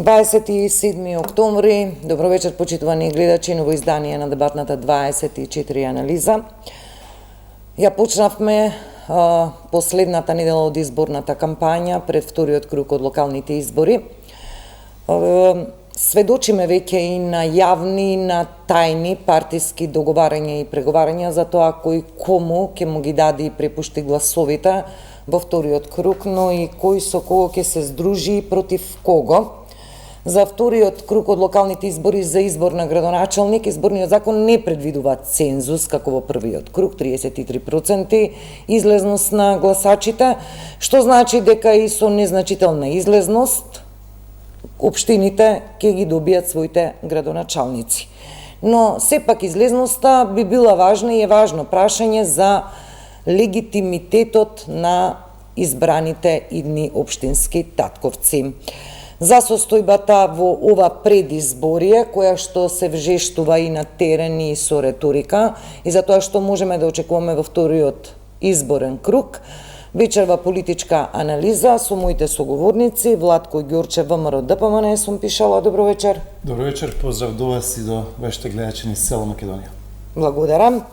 27 октомври, добро вечер почитувани гледачи, ново издание на дебатната 24 анализа. Ја почнавме последната недела од изборната кампања пред вториот круг од локалните избори. Сведочиме веќе и на јавни, на тајни партиски договарања и преговарања за тоа кој кому ќе му ги даде и препушти гласовите во вториот круг, но и кој со кого ќе се здружи и против кого. За вториот круг од локалните избори за избор на градоначалник, изборниот закон не предвидува цензус како во првиот круг, 33% излезност на гласачите, што значи дека и со незначителна излезност општините ќе ги добијат своите градоначалници. Но сепак излезноста би била важна и е важно прашање за легитимитетот на избраните идни општински татковци. За состојбата во ова предизборие, која што се вжештува и на терен и со реторика, и за тоа што можеме да очекуваме во вториот изборен круг, вечерва политичка анализа со моите соговорници, Владко Ѓорчев, ВМРО ДПМН, сум пишала. Добро вечер. Добро вечер, поздрав до вас и до вашите гледачи низ цела Македонија. Благодарам.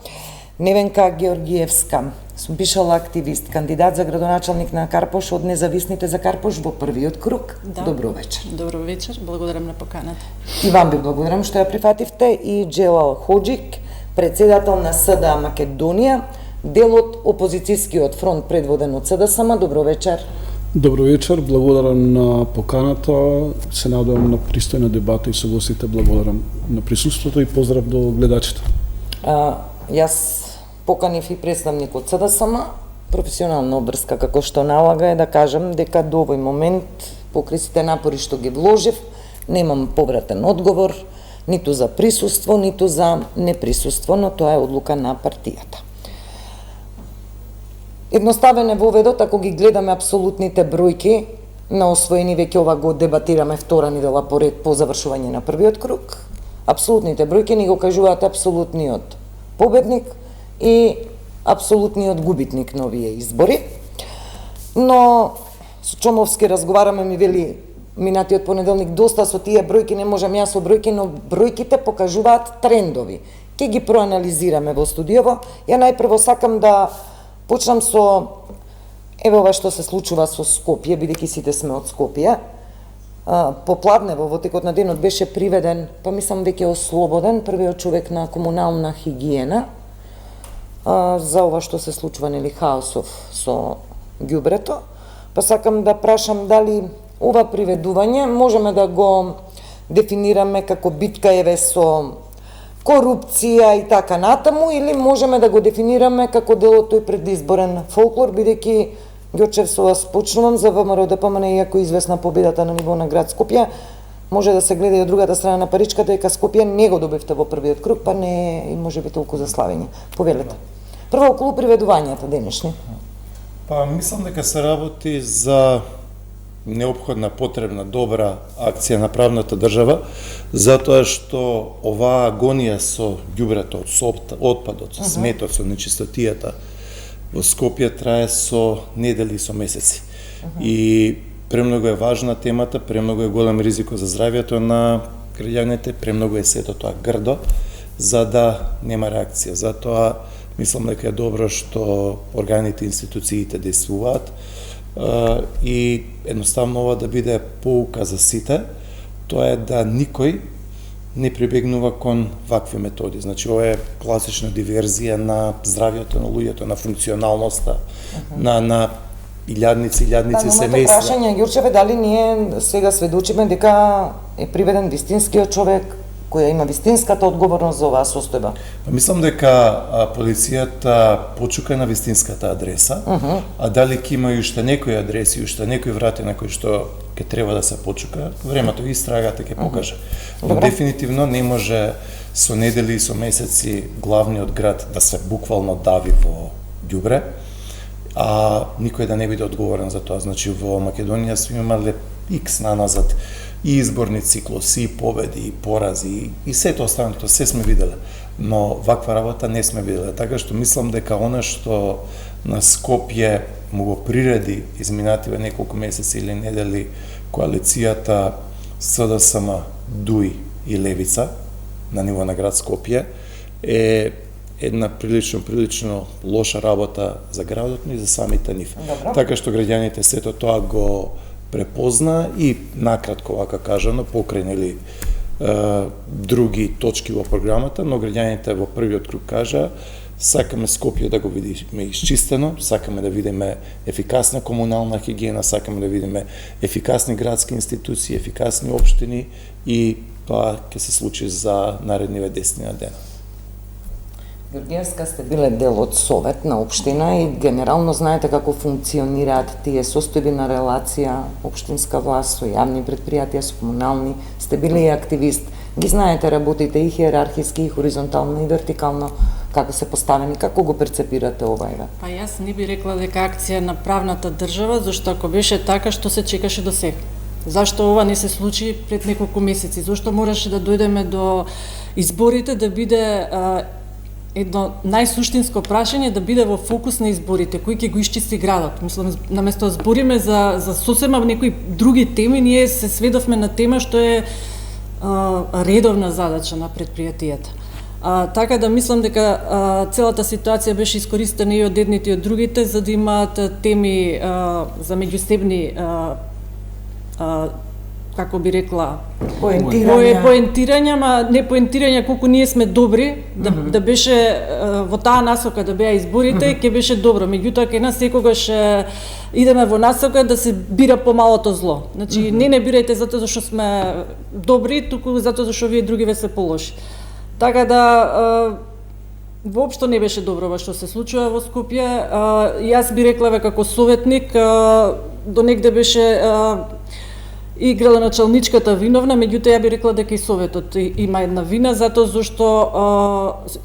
Невенка Георгиевска, сум пишала активист, кандидат за градоначалник на Карпош од Независните за Карпош во првиот круг. Да. Добро вечер. Добро вечер, благодарам на поканата. И вам би благодарам што ја прифативте, и Джелал Хоџик, председател на СДА Македонија, дел од опозицијскиот фронт предводен од СДСМ. Добро вечер. Добро вечер, благодарам на поканата, се надевам на пристојна дебата и со гостите, благодарам на присуството и поздрав до гледачите. Јас поканив и представник од СДСМ, професионална обврска како што налага е да кажам дека до овој момент, покрај сите напори што ги вложив, немам повратен одговор, ниту за присуство, ниту за неприсуство, но тоа е одлука на партијата. Едноставен е воведот ако ги гледаме апсолутните бројки на освоени, веќе ова го дебатираме втора недела поред по завршување на првиот круг. Апсолутните бројки ни го кажуваат апсолутниот победник и апсолутниот губитник на овие избори. Но со Чомовски разговараме, ми вели минатиот понеделник, доста со тие бројки, не можам јас со бројки, но бројките покажуваат трендови. Ке ги проанализираме во студиово. Ја најпрво сакам да почнам со ево ова што се случува со Скопје, бидејќи сите сме од Скопје. Попладнево во текот на денот беше приведен, па мислам веќе ослободен, првиот човек на комунална хигиена за ова што се случува, нели, хаосов со ѓубрето. Па сакам да прашам дали ова приведување можеме да го дефинираме како битка еве со корупција и така натаму, или можеме да го дефинираме како дел од тој предизборен фолклор, бидејќи Ѓорчев со вас почнувам за ВМРО ДПМН, иако известна победата на ниво на град Скопје, може да се гледа и од другата страна на паричката, дека Скопје не го добивте во првиот круг, па не и може би толку за славење. Повелете. Прво околу приведувањата денешни. Па мислам дека се работи за неопходна, потребна, добра акција на правната држава, затоа што оваа агонија со ѓубрето, со отпадот, со сметот, со нечистотијата во Скопје трае со недели и со месеци. И премногу е важна темата, премногу е голем ризико за здравјето на граѓаните, премногу е сето тоа грдо, за да нема реакција. Затоа мислам дека е добро што органите и институциите действуваат и едноставно ова да биде поука за сите, тоа е да никој не прибегнува кон вакви методи. Значи, ова е класична диверзија на здравјето на луѓето, на функционалноста, на илјадници семејства. Моето прашање, Ѓурчеве, дали ние сега сведочиме дека е приведен вистинскиот човек, која има вистинската одговорност за оваа состојба? Мислам дека полицијата почука на вистинската адреса, а дали ќе има уште некои адреси, уште некои врати на кои што ќе треба да се почука, времето и истрагата ќе покаже. Но дефинитивно не може со недели и со месеци главниот град да се буквално дави во ѓубре, а никој да не биде одговорен за тоа. Значи, во Македонија сме имале икс наназад и изборни циклуси, и победи, и порази, и сето останато, се сме виделе. Но ваква работа не сме виделе. Така што мислам дека она што на Скопје му го приреди изминативе неколку месеци или недели коалицијата СДСМ, ДУИ и Левица на ниво на град Скопје е една прилично лоша работа за градот, но и за самите нив. Добро. Така што граѓаните сето тоа го препозна и накратко вака кажано покрај нели други точки во програмата, но граѓаните во првиот круг кажа сакаме Скопје да го видиме исчистено, сакаме да видиме ефикасна комунална хигиена, сакаме да видиме ефикасни градски институции, ефикасни општини и тоа ќе се случи за наредниве 10 дена. Георгиевска сте биле дел од совет на општина и генерално знаете како функционираат тие состојби на релација општинска власт со јавни предпријатија, со комунални, сте били и активист. Ги знаете работите и хиерархиски, и хоризонтално, и вертикално, како се поставени, како го перцепирате ова еве? Па јас не би рекла дека акција на правната држава, зашто ако беше така, што се чекаше до сега? Зашто ова не се случи пред неколку месеци? Зашто мораше да дојдеме до изборите да биде едно најсуштинско прашање да биде во фокус на изборите, кој ќе го исчисти градот. Мислам, наместо да збориме за сосема некои други теми, ние се сведовме на тема што е редовна задача на предпријатијата. Така да мислам дека целата ситуација беше искористена и од едните и од другите, за да имаат теми за меѓусебни како би рекла, поентирања, ма не поентирања колку ние сме добри, да беше во таа насока да беа изборите, ќе беше добро. Меѓутоа кај нас секогаш идеме во насока да се бира помалото зло. Значи не бирајте затоа зашто сме добри, туку затоа зашто вие другиве се полоши. Така да воопшто не беше добро ова што се случува во Скопје. Јас би рекла како советник до негде беше и градоначалничката виновна, меѓутоа ја би рекла дека и советот има една вина, затоа зашто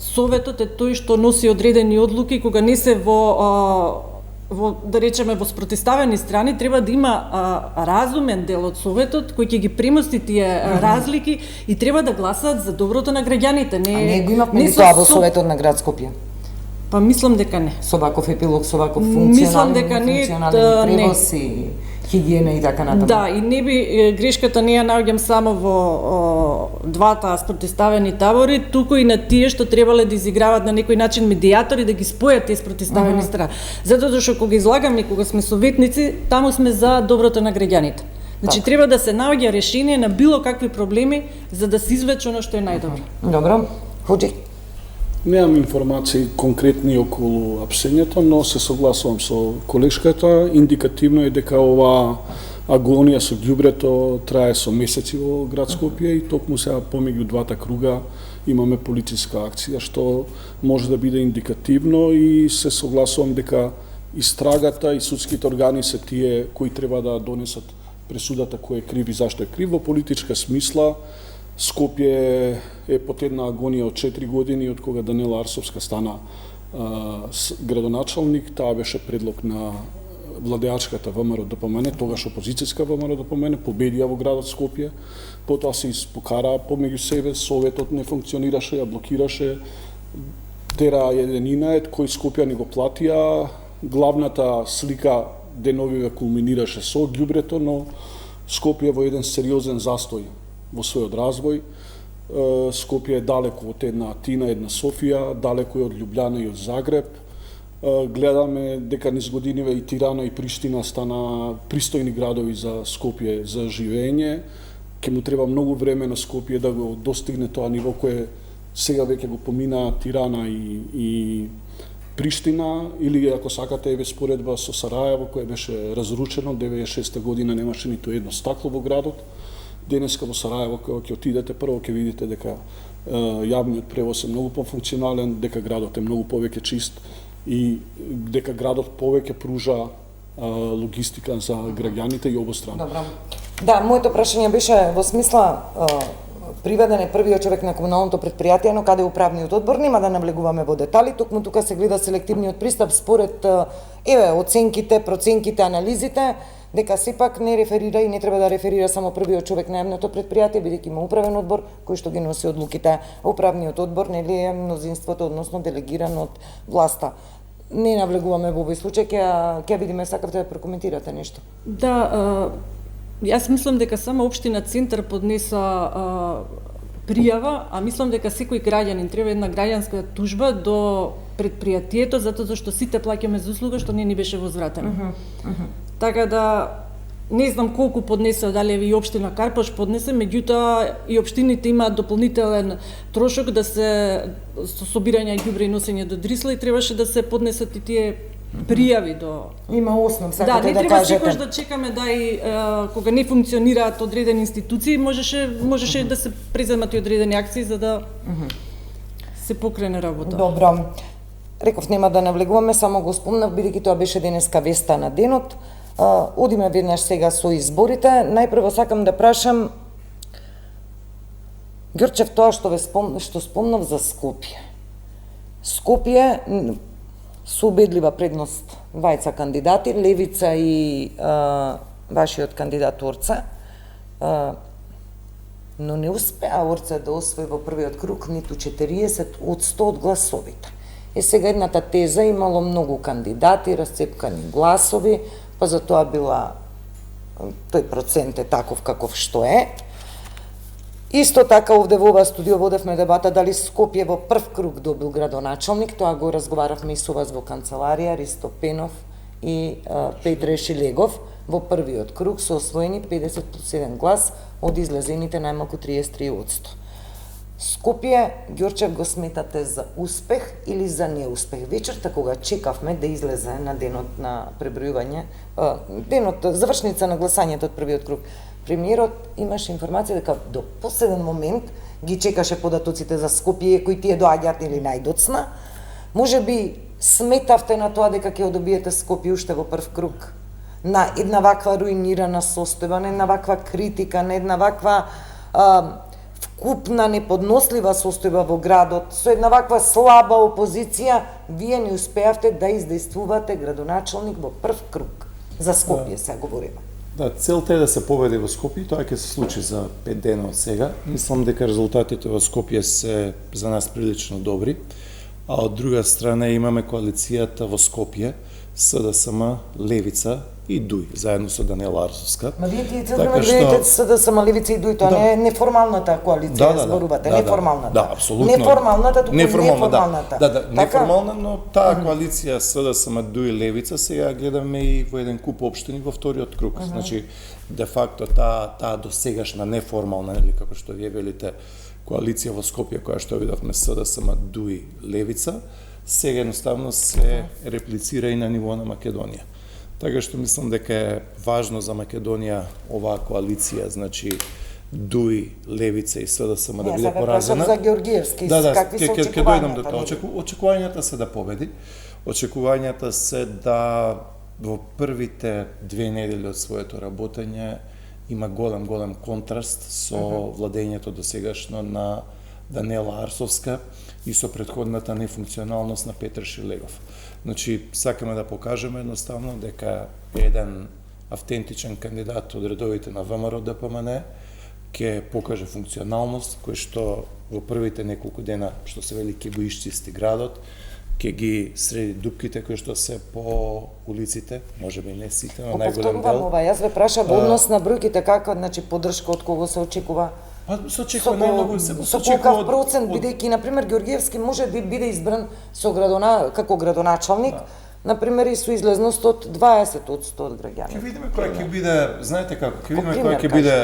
советот е тој што носи одредени одлуки кога не се во да речеме во спротивставени страни, треба да има разумен дел од советот кој ќе ги премости тие разлики и треба да гласаат за доброто на граѓаните. А ние го имавме ли тоа во советот на град Скопје? Па мислам дека не. Со ваков епилог, со ваков функционален превоз и хигиена и така натаму. Да, и не би грешката не ја наоѓам само во двата спротивставени табори, туку и на тие што требале да изиграваат на некој начин медијатори да ги спојат тие спротивставени страни. Затоа што кога излагаме, кога сме советници, таму сме за доброто на граѓаните. Значи треба да се наоѓа решение на било какви проблеми за да се извлече она што е најдобро. Добро. Ходжи. Немам информации конкретни околу апсењето, но се согласувам со колешката. Индикативно е дека ова агонија со ѓубрето трае со месеци во град Скопје и токму сега помеѓу двата круга имаме полициска акција, што може да биде индикативно и се согласувам дека истрагата и судските органи се тие кои треба да донесат пресудата кој е крив и зашто е крив. Во политичка смисла Скопје е под една агонија од 4 години од кога Даниела Арсовска стана градоначалник. Таа беше предлог на владеачката ВМРО ДПМН, тогаш опозицијска ВМРО ДПМН, победија во градот Скопје. Потоа се испокараа помеѓу себе, советот не функционираше, ја блокираше, тера еден инает кој Скопјани го платија. Главната слика деновиве кулминираше со ѓубрето, но Скопје во еден сериозен застој во својот развој. Скопје е далеку од една Атина, една Софија, далеку е од Љубљана и од Загреб. Гледаме дека низ годиниве и Тирана и Приштина стана пристојни градови за Скопје за живење. Ке му треба многу време на Скопје да го достигне тоа ниво кое сега веќе го помина Тирана и Приштина, или ако сакате еве споредба со Сарајево кое беше разрушено 96 година, немаше ниту едно стакло во градот. Денеска во Сарајево кога ќе отидете, прво ќе видите дека јавниот превоз е многу пофункционален, дека градот е многу повеќе чист и дека градот повеќе пружа логистика за граѓаните и обострано. Добро. Да, моето прашање беше во смисла приведен е првиот човек на комуналното предпријатие, но каде управниот одбор, нема да навлегуваме во детали, токму тука се гледа селективниот пристап според оценките, проценките, анализите, дека сепак не реферира и не треба да реферира само првиот човек на јавното предпријатие, бидејќи има управен одбор кој што ги носи одлуките. Управниот одбор нели е мнозинството, односно делегиран од власта. Не навлегуваме во овој случај, ќе видиме, сакавте да прокоментирате нешто. Да, Јас мислам дека само општина Центар поднеса пријава, а мислам дека секој граѓанин треба една граѓанска тужба до предпријатието затоа што сите плаќаме за услуга што не ни беше возвратено. Така да не знам колку поднесе, дали и општина Карпош поднесе, меѓутоа и општините имаат дополнителен трошок да се со собирање ѓубре и носење до Дрисла и требаше да се поднесат и тие пријави до... Има основ, сакате да, не да треба кажете. секојаш да чекаме да и кога не функционираат одредени институции, можеше да се преземат и одредени акции за да се покрене работа. Добро. Реков нема да навлегуваме, само го спомнав бидејќи тоа беше денеска веста на денот. Одиме веднаш сега со изборите. Најпрво сакам да прашам Ѓорчев тоа што спомнав за Скопје. Скопје со убедлива предност двајца кандидати, Левица и вашиот кандидат Орце, но не успеа Орце да освои во првиот круг ниту 40% од гласовите. Сега едната теза имало многу кандидати, расцепкани гласови, па за тоа била тој процент е таков каков што е. Исто така овде во оваа студио водевме дебата дали Скопје во прв круг добил градоначалник, тоа го разговаравме и со вас во канцеларија, Ристо Пенов и Петре Шилегов. Во првиот круг се освоени 50+1 глас од излезените најмалку 33%. Скопје, Ѓорчев, го сметате за успех или за неуспех? Вечерта кога чекавме да излезе на денот на пребројување, завршница на гласањето од првиот круг, премиерот имаше информација дека до последен момент ги чекаше податоците за Скопје, кои тие доаѓаат или најдоцна. Може би сметавте на тоа дека ќе одобиете Скопје уште во прв круг? На една ваква руинирана состојба, на една ваква критика, на една ваква вкупна неподнослива состојба во градот, со една ваква слаба опозиција, вие не успеавте да издействувате градоначалник во прв круг. За Скопје се говориме. Да, целта е да се победи во Скопје, тоа ќе се случи за 5 дена од сега. Мислам дека резултатите во Скопје се за нас прилично добри, а од друга страна имаме коалицијата во Скопје, СДСМ, Левица и ДУИ, заедно со Даниела Арсовска. Ма вие тие целно гледате СДСМ, Левица и ДУИ, тоа не е неформалната коалиција, зборувате, неформалната. Да, апсолутно. Неформалната, туку неформалната. Да, неформална, но таа коалиција СДСМ, ДУИ, Левица, сега гледаме и во еден куп општини во вториот круг. Значи, де факто таа досегашна неформална, или како што вие велите, коалиција во Скопје, која што видовме СДСМ, ДУИ, Левица, сега едноставно се реплицира и на ниво на Македонија. Така што мислам дека е важно за Македонија оваа коалиција, значи ДУИ, Левица и СДСМ да биде поразена. За Ѓоргиевски, какви се очекувањата? Ќе дојдам до тоа. Очекувањата се да победи. Очекувањата се да во првите 2 недели од своето работење има голем контраст со владењето досегашно на Даниела Арсовска и со претходната нефункционалност на Петре Шилегов. Значи, сакаме да покажеме едноставно дека еден автентичен кандидат од редовите на ВМРО ДПМН ќе покаже функционалност, кој што во првите неколку дена, што се вели, ќе го исчисти градот, ќе ги среди дупките кои што се по улиците, можеби не сите, но најголем дел. Ова, јас ве прашав во однос на бројките каква, значи подршка од кого се очекува? Се очекува најмногу со колкав процент, бидејќи на пример Ѓоргиевски може да биде избран како градоначалник, на пример и со излезност од 20% од граѓаните. Ќе видиме која ќе биде, знаете како, ќе видиме која ќе биде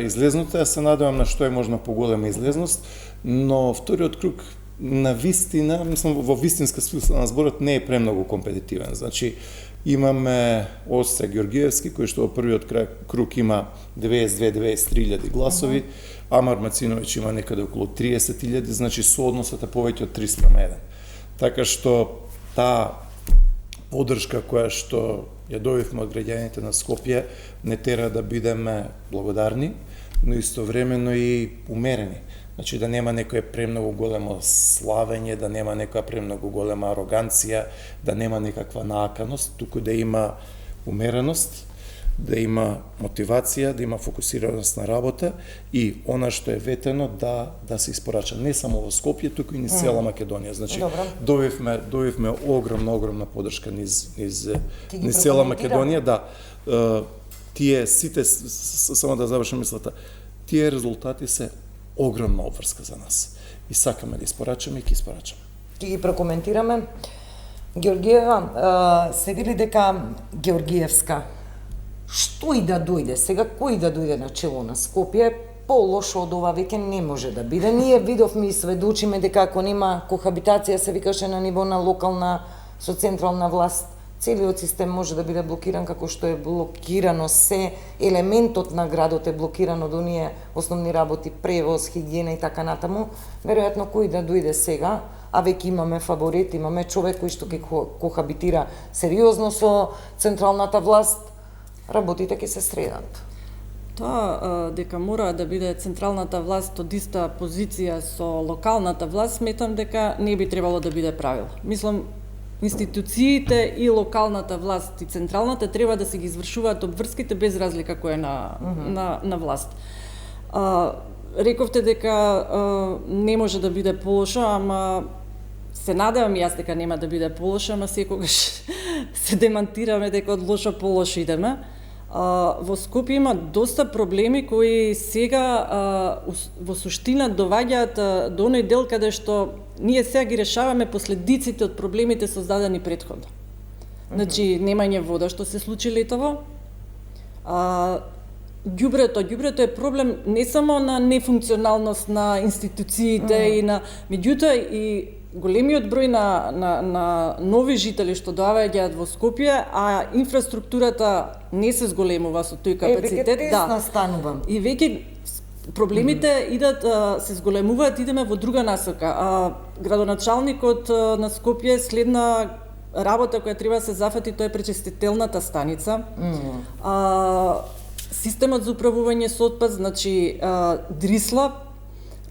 излезноста, јас се надевам на што е можно поголема излезност, но вториот круг на вистина, мислам во вистинска смисла на зборот не е премногу компетитивен. Значи имаме Осце Ѓоргиевски кој што во првиот круг има 92-93 гласови, Амар Мациновиќ има некаде околу 30.000, значи соодносот е повеќе од 3:1. Така што таа поддршка која што ја добивме од граѓаните на Скопје не тера да бидеме благодарни, но истовремено и умерени. Значи да нема некое премногу големо славење, да нема некоја премногу голема ароганција, да нема некаква нааканост, туку да има умереност, да има мотивација, да има фокусираност на работа и она што е ветено да се испорача не само во Скопје, туку и низ цела Македонија. Значи добивме огромна поддршка низ цела Македонија, да. тие сите, само да завршам мислата, тие резултати се огромна обврска за нас. И сакаме да испорачаме и ќе испорачаме. Ќе ги прокоментираме. Георгиева, се вели дека Георгиевска, што и да дојде, сега кој да дојде на чело на Скопје, по-лошо од ова веќе не може да биде. Ние видовме и сведочиме дека ако нема кохабитација, се викаше на ниво на локална со централна власт, целиот систем може да биде блокиран како што е блокирано се, елементот на градот е блокиран од оние основни работи, превоз, хигиена и така натаму. Веројатно кој да дојде сега, а веќе имаме фаворит, имаме човек кој што ќе кохабитира сериозно со централната власт, работите ќе се средат. Тоа дека мора да биде централната власт од иста позиција со локалната власт, сметам дека не би требало да биде правило. Мислам, институциите и локалната власт и централната треба да се ги извршуваат обврските без разлика кој е на власт. Рековте дека не може да биде полошо, ама се надевам јас дека нема да биде полошо, ама секогаш се демантираме дека од лошо полошо идеме. Во Скопје има доста проблеми кои сега во суштина доваѓаат до оној дел каде што ние сега ги решаваме последиците од проблемите создадени претходно. Значи, немање вода што се случи летово. Ѓубрето е проблем не само на нефункционалност на институциите и на меѓутоа и големиот број на нови жители што доаѓаат во Скопје, а инфраструктурата не се зголемува со тој капацитет. Веќе тесна станува. И веќе проблемите идат, се зголемуваат, идеме во друга насока. Градоначалникот на Скопје следна работа која треба да се зафати, тоа е пречистителната станица. Системот за управување со отпад, значи Дрисла,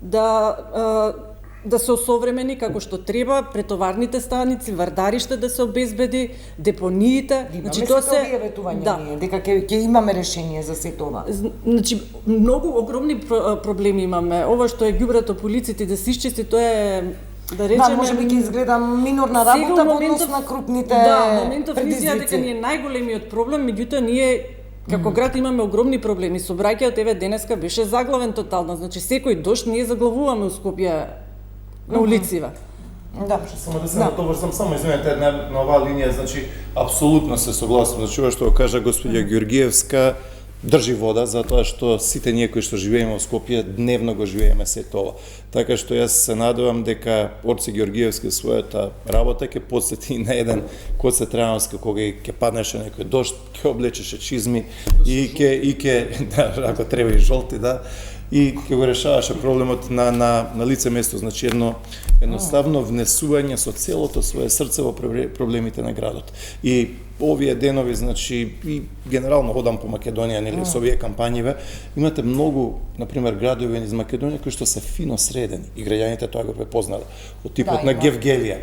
да се осовремени како што треба, претоварните станици, вардариште да се обезбеди, депониите. Значи тоа се ветување дека ќе имаме решение за се тоа. Значи многу огромни проблеми имаме. Ова што е ѓубрето по улиците да се исчисти, тоа е да речеме... Да, може би ќе изгледа минорна работа во однос на крупните моментов визија дека ни е најголемиот проблем, меѓутоа ние како град имаме огромни проблеми. Сообраќајот еве денеска беше заглавен тотално, значи секој дожд ние заглавуваме у Скопје на улиците. Да, само да се натоврзам, само извинете на оваа линија, значи апсолутно се согласувам, значи ова што го кажа господја Георгиевска, држи вода, затоа што сите ние кои што живееме во Скопје дневно го живееме се тоа. Така што јас се надевам дека Орце Георгиевски својата работа ќе подсети на еден Коце Трајански кога ќе паднеше некој дожд, ќе облечеше чизми и ќе да, ако треба и жолти, да, и ќе го решаваше проблемот на лице место, значи едноставно внесување со целото свое срце во проблемите на градот. И овие денови, значи, и генерално одам по Македонија, нели, со овие кампањиве, имате многу, например, градови из Македонија кои што се фино средени и граѓаните тоа го препознале. Од типот на Гевгелија,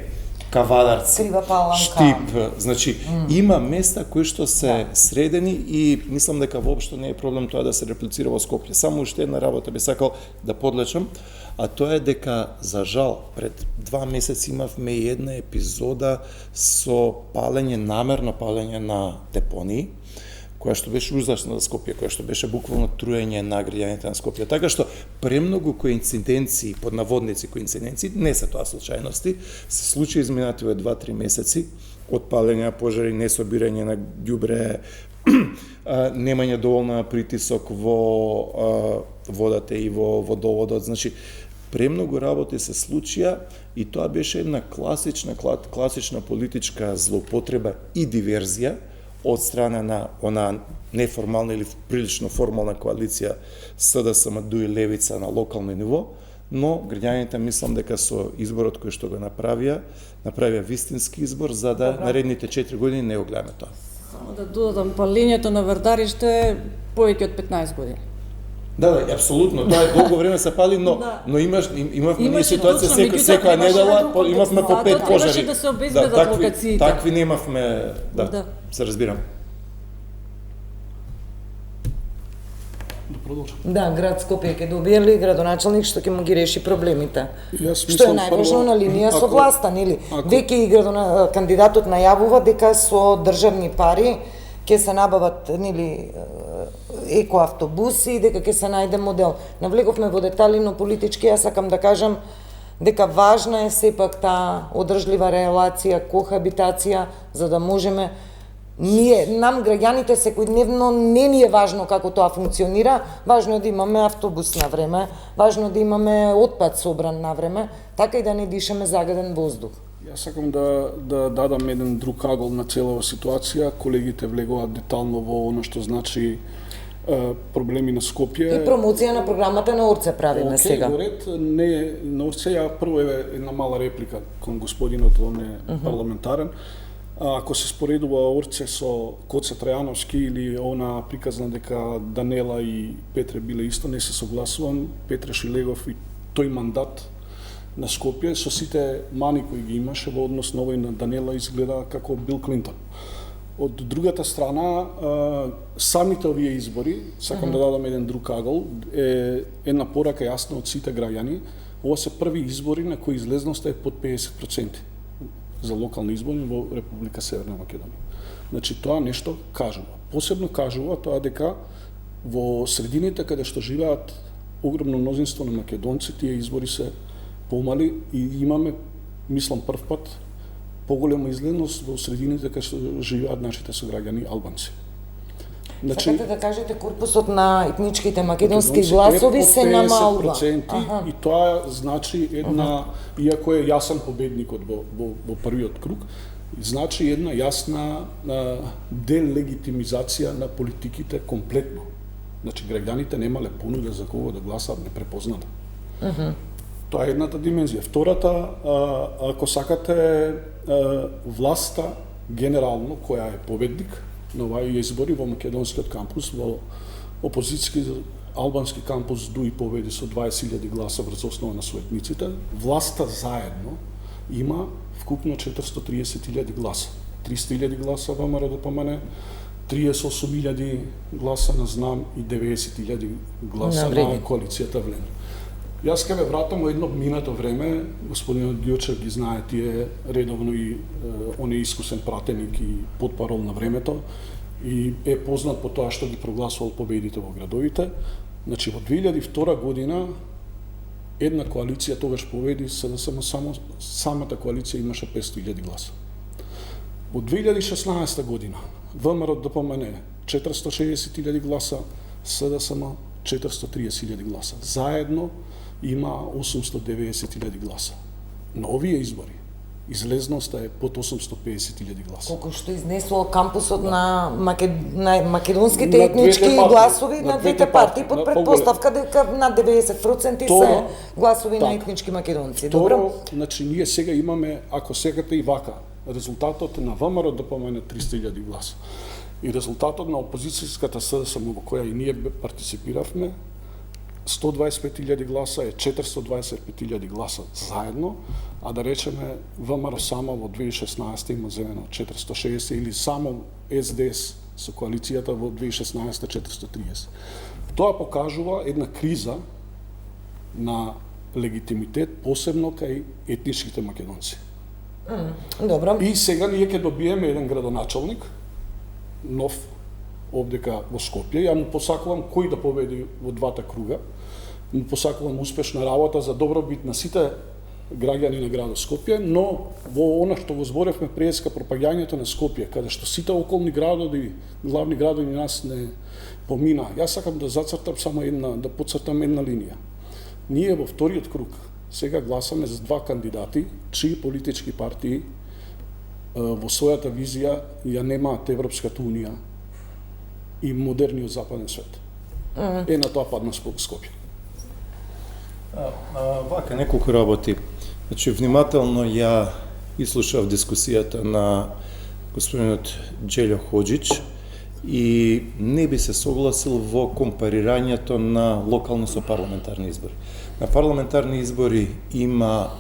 Кавадарци, Штип, значи има места кои што се средени и мислам дека воопшто не е проблем тоа да се реплицира во Скопје. Само уште една работа би сакал да подлечам, а тоа е дека за жал пред 2 месеци имавме и една епизода со намерно палење на депонии, која што беше ужасна за Скопје, која што беше буквално труење на граѓаните на Скопје. Така што премногу коинциденции, под наводници коинциденции, не се тоа случајности, се случи изминативе 2-3 месеци од палења, пожари, несобирање на ѓубре, немање доволна притисок во водата и во водоводот. Значи, премногу работи се случија и тоа беше една класична политичка злоупотреба и диверзија од страна на она неформална или прилично формална коалиција СДСМ-ДУ и Левица на локално ниво, но граѓаните мислам дека со изборот кој што го направија вистински избор за да наредните 4 години не го гледаме тоа. Само да додадам, палењето на вардариште е повеќе од 15 години. Да, апсолутно, тоа е долго време се пали, но имавме ние ситуација секоја недела, имавме по 5 пожари. Требаше да се обезбедат локациите. Такви немавме, се разбирам. Да, град Скопје ќе добие ли градоначалник што ќе му ги реши проблемите. Што е најважно на линија со власта, нели? Веќе и кандидатот најавува дека со државни пари ќе се набават, нели, екоавтобуси, дека ќе се најде модел. Навлеговме во детали, но политички јас сакам да кажам дека важна е сепак таа одржлива релација, кохабитација, за да можеме нам граѓаните секојдневно не ни е важно како тоа функционира, важно е да имаме автобус на време, важно е да имаме отпад собран на време, така и да не дишаме загаден воздух. Јас сакам да дадам еден друг агол на целава ситуација. Колегите влегуваат детално во оно што значи проблеми на Скопје. И промоција на програмата на ОРЦЕ правиме сега. Океј, горед, не на ОРЦЕ, ја прво е една мала реплика кон господинот, он е парламентарен. Ако се споредува ОРЦЕ со Коце Трајановски или она приказна дека Данела и Петре биле исто, не се согласувам. Петре Шилегов и тој мандат на Скопје со сите мани кои ги имаше во однос на овој на Данела изгледа како Бил Клинтон. Од другата страна, самите овие избори, сакам да дадам еден друг агол, е една порака јасна од сите граѓани. Ова се први избори на кои излезноста е под 50% за локални избори во Република Северна Македонија. Значи тоа нешто кажува. Посебно кажува тоа дека во средините каде што живеат огромно мнозинство на македонци, тие избори се помали и имаме, мислам, прв пат поголема излезност во средините каде што живеат нашите сограѓани албанци. Значи, сакате да кажете корпусот на етничките македонски гласови се намалува. 50% и тоа значи една, иако е јасен победникот во првиот круг, значи една јасна делегитимизација на политиките комплетно. Значи граѓаните немале понуда за кого да гласаат непрепозната. Тоа е едната димензија. Втората, ако сакате, власта генерално која е победник на овие избори во македонскиот кампус, во опозицијски албански кампус дуи победи со 20.000 гласа врз основа на советниците, власта заедно има вкупно 430.000 гласа. 300.000 гласа ВМРО ДПМН, 38.000 гласа на ЗНАМ и 90.000 гласа на коалицијата Влен. Јас ке ве вратам во едно минато време, господинот Ѓурчев ги знае тие редовно и он е искусен пратеник и потпарол на времето и е познат по тоа што ги прогласувал победите во градовите. Значи во 2002 година една коалиција тогаш победи, СДСМ само самата коалиција имаше 500.000 гласа. Во 2016 година ВМРО ДПМН 460.000 гласа, СДСМ 430.000 гласа. Заедно има 890.000 гласа. На овие избори излезноста е под 850.000 гласа. Колку што изнесува кампусот на македонските етнички гласови на двете партии под предпоставка дека над 90% се гласови на етнички македонци. Добро, значи ние сега имаме, ако сакате и вака, резултатот на ВМРО ДПМН 300.000 гласа и резултатот на опозицијската СДСМ во која и ние партиципиравме 125.000 гласа е 425.000 гласа заедно, а да речеме ВМРО само во 2016 има земено 460 или само СДС со коалицијата во 2016 430. Тоа покажува една криза на легитимитет, посебно кај етничките македонци. Добро. И сега ние ќе добиеме еден градоначалник, нов, овдека во Скопје. Ја му посакувам кој да победи во двата круга. Му посакувам успешна работа за добробит на сите граѓани на градот Скопје, но во она што го зборевме преска пропаѓањето на Скопје, каде што сите околни градови, главни градови нас не помина. Јас сакам да зацртам само да подцртам една линија. Ние во вториот круг сега гласаме за два кандидати, чии политички партии во својата визија ја немаат Европската унија и модерниот западен свет. На тоа падна Скопје. Вака неколку работи. Значи, внимателно ја изслушав дискусијата на господинот Џелјо Хоџич и не би се согласил во компарирањето на локални со парламентарни избори. На парламентарни избори има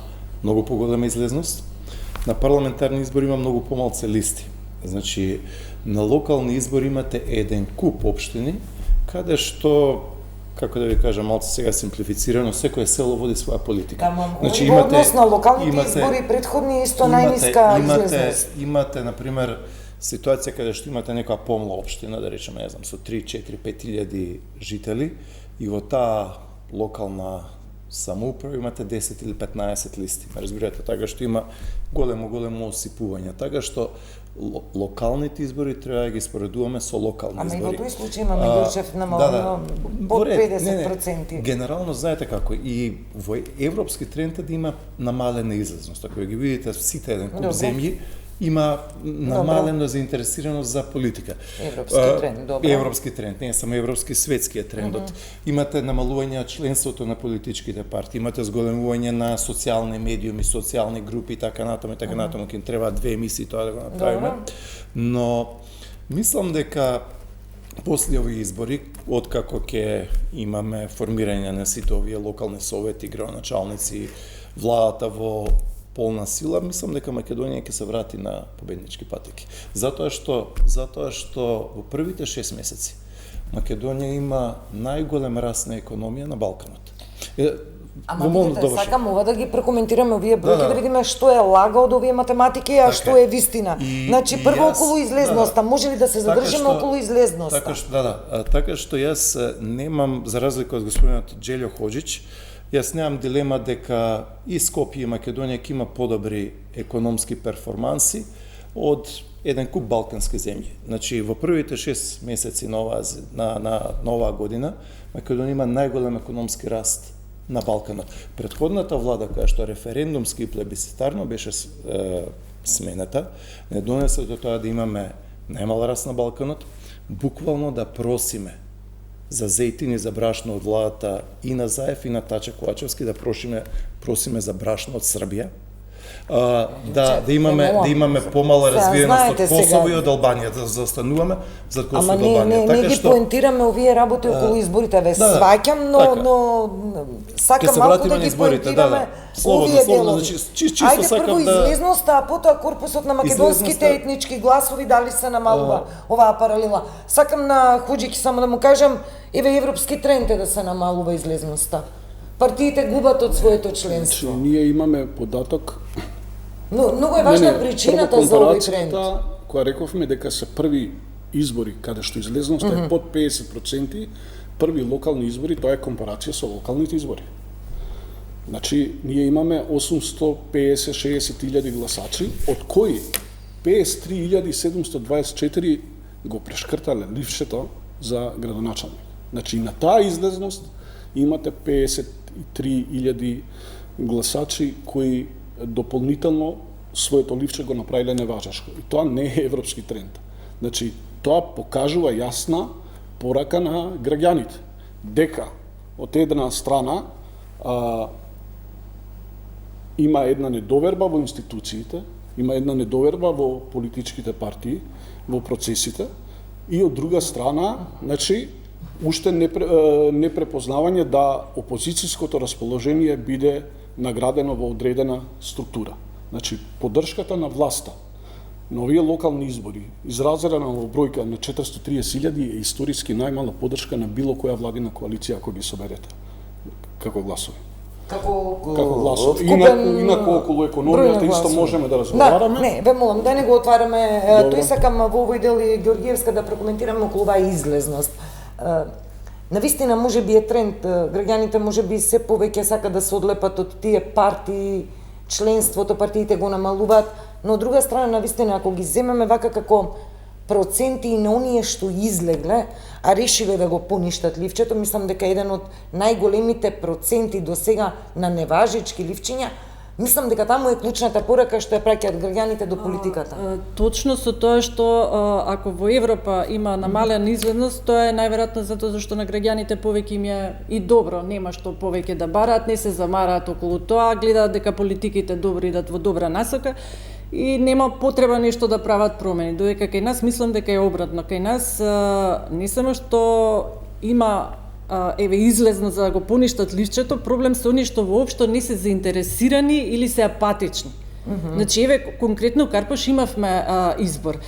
многу поголема излезност, на парламентарни избори има многу помалце листи. Значи, на локални избори имате еден куп општини, каде што, како да ви кажам, малце сега симплифицирано, секое село води своја политика. Значи, имате однос на локалните избори предходни исто најниска излезност. Имате, например, ситуација каде што имате некоја помала општина, да речеме, не знам, со 3, 4, 5.000 жители и во таа локална самоуправа имате 10 или 15 листи. Ме разбирате, така што има големо осипување, така што локалните избори треба да ги споредуваме со локални избори. Ама и во тој случај имаме Ѓурчев намалено под 50%. Генерално знаете како и во европски тренд е да има намалена излезност. Ако ги видите сите еден куп земји, има намалено заинтересираност за политика. Европски тренд, добро. Европски тренд, не само европски, светски е трендот. Имате намалување членството на политичките партии, имате зголемување на социјални медиуми, социјални групи и така натаму, ќе треба 2 емисии тоа да го направиме. Но мислам дека после овие избори, откако ќе имаме формирање на сите овие локални совети, градоначалници, владата во полна сила, мислам дека Македонија ќе се врати на победнички патеки. Затоа што во првите 6 месеци Македонија има најголем раст на економија на Балканот. Ама видите, сакам ова да ги прекоментираме овие бројки, да видиме што е лага од овие математики, а што е вистина. Значи прво околу излезноста, може ли да се задржиме околу излезноста? Така што јас немам, за разлика од господинот Џелјо Хоџич, јас немам дилема дека и Скопје и Македонија ќе има подобри економски перформанси од еден куп балкански земји. Значи во првите 6 месеци на оваа година Македонија има најголем економски раст на Балканот. Претходната влада, која што референдумски и плебисцитарно беше смената, не донесе до тоа да имаме најмал раст на Балканот, буквално да просиме за зејтин и за брашно од владата и на Заев и на Тача Ковачевски, да просиме за брашно од Србија, да имаме помала развиеност од Косово и од Албанија, да застануваме за Косово и Албанија. Ама не ги поентираме овие работи околу изборите, ве сваќам, но сакам малку да ги поентираме овие делови. Ајде прво излезноста, а потоа корпусот на македонските етнички гласови, дали се намалува оваа паралела. Сакам на Хоџики само да му кажам, еве европски тренд е да се намалува излезноста. Партиите губат од своето членство. Ние имаме податок. Но многу е важна причината за овој тренд. Која рековме дека се први избори каде што излезноста е под 50%, први локални избори, тоа е компарација со локалните избори. Значи, ние имаме 850-60.000 гласачи, од кои 53.724 го прешкртале лившето за градоначалник. Значи, на таа излезност имате 53.000 гласачи кои дополнително своето ливче го направиле неважешко. И тоа не е европски тренд. Значи, тоа покажува јасна порака на граѓаните. Дека, од една страна, има една недоверба во институциите, има една недоверба во политичките партии, во процесите, и од друга страна, значи, уште непрепознавање да опозицијското расположение биде наградено во одредена структура. Значи, поддршката на власта на овие локални избори, изразена во бројка на 430.000, е историски најмала поддршка на било која владина коалиција, ако ги соберете, како гласови. Како гласови. Инаку околу економијата исто можеме да разговараме. Не, ве молам, да не го отвараме. Тој сакам во овој дел и Ѓоргиевска да прокоментираме околу оваа излезност. Навистина може би е тренд, граѓаните може би се повеќе сака да се одлепат од тие партии, членството, партиите го намалуваат, но од друга страна, навистина, ако ги земеме вака како проценти и на оние што излегле, а решиве да го поништат ливчето, мислам дека еден од најголемите проценти до сега на неважички ливчиња, мислам дека таму е клучната порака што ја праќаат граѓаните до политиката. Точно со тоа што ако во Европа има намалена излезност, тоа е најверојатно затоа зашто на граѓаните повеќе им е и добро, нема што повеќе да бараат, не се замараат околу тоа, гледаат дека политиките добри идат во добра насока и нема потреба нешто да прават промени. Додека кај нас мислам дека е обратно. Кај нас не само што има излезно за да го поништат ливчето, проблем се оние што воопшто не се заинтересирани или се апатични. Значи, конкретно Карпош имавме избор.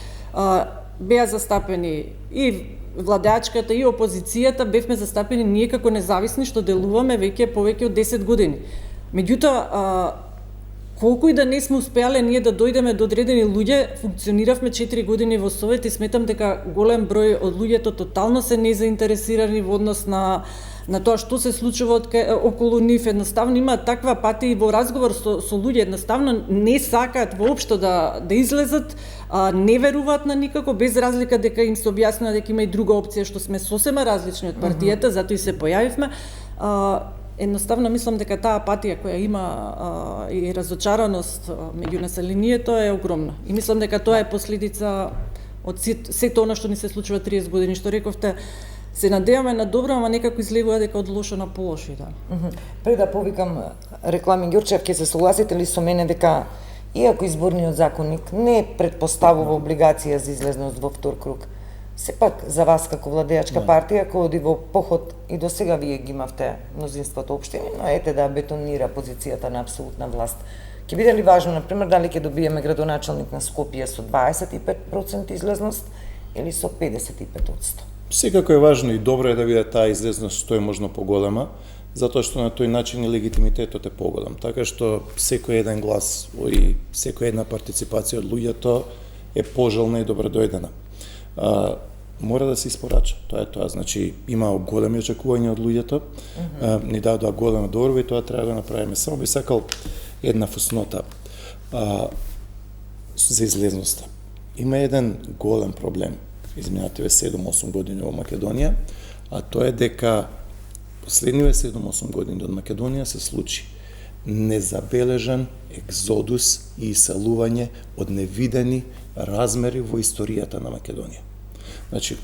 Беа застапени и владеачката и опозицијата, бевме застапени ние како независни што делуваме веќе повеќе од 10 години. Меѓутоа, колку и да не сме успеале ние да дојдеме до одредени луѓе, функциониравме 4 години во Совет и сметам дека голем број од луѓето тотално се незаинтересирани во однос на тоа што се случува околу нив. Едноставно има таква апатија во разговор со луѓе, едноставно не сакаат воопшто да излезат, не веруваат на никако, без разлика дека им се објаснува дека има и друга опција, што сме сосема различни од партијата, затоа и се појавивме. Едноставно мислам дека таа апатија која има и разочараност меѓу населението е огромна. И мислам дека тоа е последица од сето она што ни се случува 30 години, што рековте. Се надеваме на добро, ама некако излегува дека од лошо на полошо, да. Пред да повикам реклами, Ѓурчев, ќе се согласите ли со мене дека иако изборниот законник не предпоставува облигација за излезност во втор круг, сепак за вас како владеачка партија, кој оди во поход и до сега вие ги имавте мнозинството општини, но ете да бетонира позицијата на апсолутна власт. Ќе биде ли важно, например, дали ќе добиеме градоначалник на Скопје со 25% излезност или со 55%? Секако е важно и добро е да биде таа излезност што е можно поголема, затоа што на тој начин и легитимитетот е поголем. Така што секој еден глас и секоја една партиципација од луѓето е пожелна и добродојдена. Мора да се испорача. Тоа е тоа. Значи, има големи очекувања од луѓето, ни дадоа голема доверба и тоа треба да направиме. Само би сакал една фуснота за излезноста. Има еден голем проблем изминативе 7-8 години во Македонија, а тоа е дека последниве 7-8 години од Македонија се случи незабележан екзодус и иселување од невидени размери во историјата на Македонија. Значи,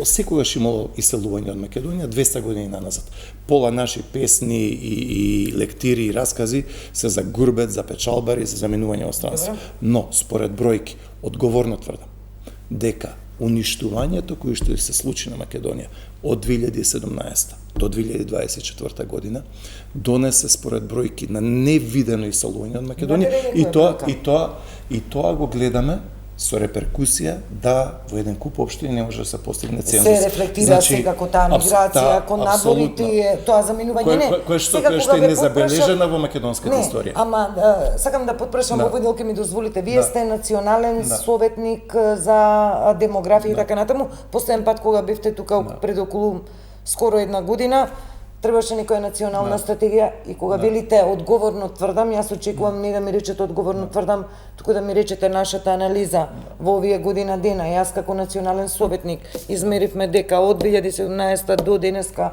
секогаш имало иселување од Македонија 200 години назад. Пола наши песни и лектири и раскази се за гурбет, за печалбари, за заминување во странство. Но, според бројки, одговорно тврдам дека уништувањето кој што се случи на Македонија од 2017 до 2024 година донесе според бројки на невидено иселување од Македонија и тоа го гледаме со реперкусија да во еден куп општини не може да се постигне цензус. Се рефлектира секако таа миграција кон надворите, тоа заминување не. Кој што е незабележена во македонската историја. Ама сакам да потпрашам во видео, ке ми дозволите. Вие сте национален советник за демографија и така натаму. Последен пат кога бевте тука пред околу скоро една година, требаше некоја национална стратегија и кога велите одговорно тврдам, јас очекувам не да ми речете одговорно тврдам, туку да ми речете нашата анализа во овие година дена. Јас како национален советник измеривме дека од 2017 до денеска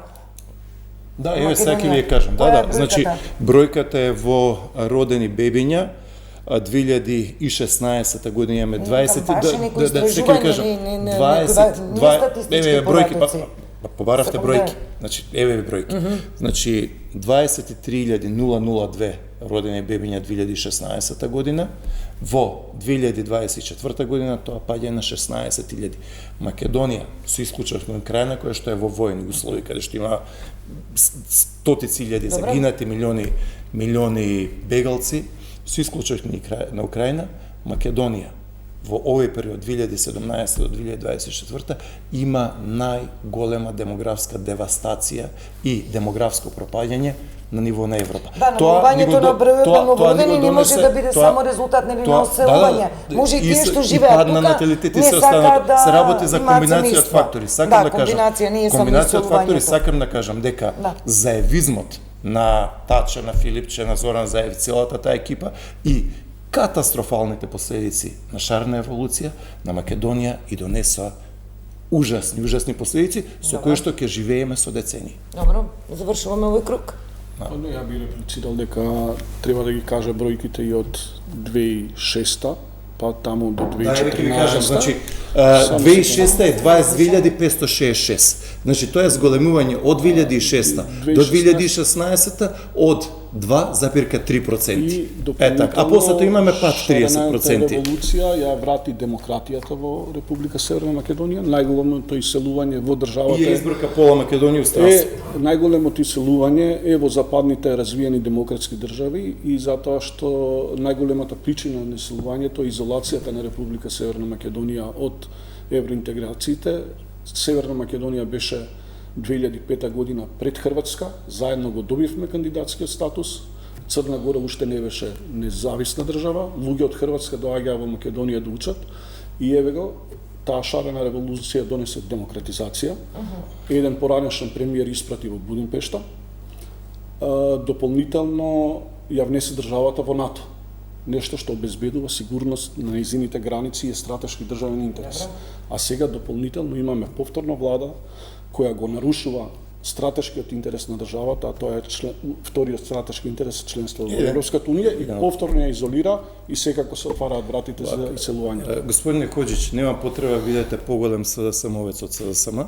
еве сега ќе ви кажам. Значи бројката е во родени бебиња 2016 година имаме 20 бројки. Побаравте бројки. Значи, еве бројки. Значи, 23.002 родени бебиња 2016 година, во 2024 година тоа паѓа на 16.000. Македонија, со исклучок на Украина, која што е во војни услови, каде што има стотици илјади загинати, милиони бегалци, со исклучок на Украина, Македонија во овој период 2017 до 2024 има најголема демографска девастација и демографско пропаѓање на ниво на Европа. Да, намалувањето на бројот на новородени не може да биде само резултат на оселување. Може и тие што живеат тука не сакаат да се работи за комбинација од фактори. Сакам да кажам, комбинација од фактори, сакам да кажам дека заевизмот на Тача, на Филипче, на Зоран Заев, целата таа екипа и катастрофалните последици на шарна еволуција на Македонија и донесоа ужасни последици со кои што ќе живееме со децени. Добро, завршуваме овој круг. Ја би реплицирал дека треба да ги каже бројките и од 2006 па таму до 2014. Значи 2006 е 22.566. Значи тоа е зголемување од 2006 до 2016 од 2,3%. А после тоа имаме пат 30%. Револуција ја врати демократијата во Република Северна Македонија, најголемото иселување во државата. И избрака пола Македонија у странство. Најголемото иселување е во западните развиени демократски држави и затоа што најголемата причина на иселувањето е изолацијата на Република Северна Македонија од евроинтеграциите. Северна Македонија беше 2005 година пред Хрватска, заедно го добивме кандидатскиот статус, Црна Гора уште не беше независна држава, луѓе од Хрватска доаѓаа во Македонија да учат и еве го таа шарена револуција донесе демократизација. Еден поранешен премиер испрати во Будимпешта. Дополнително ја внесе државата во НАТО. Нешто што обезбедува сигурност на нејзините граници и е стратешки државен интерес. А сега дополнително имаме повторна влада која го нарушува стратешкиот интерес на државата, а тоа е вториот стратешки интерес членство во Европската унија и повторно ја изолира и секако се отвараат вратите за иселување. Господине Коџич, нема потреба видите поголем СДСМовец од СДСМ.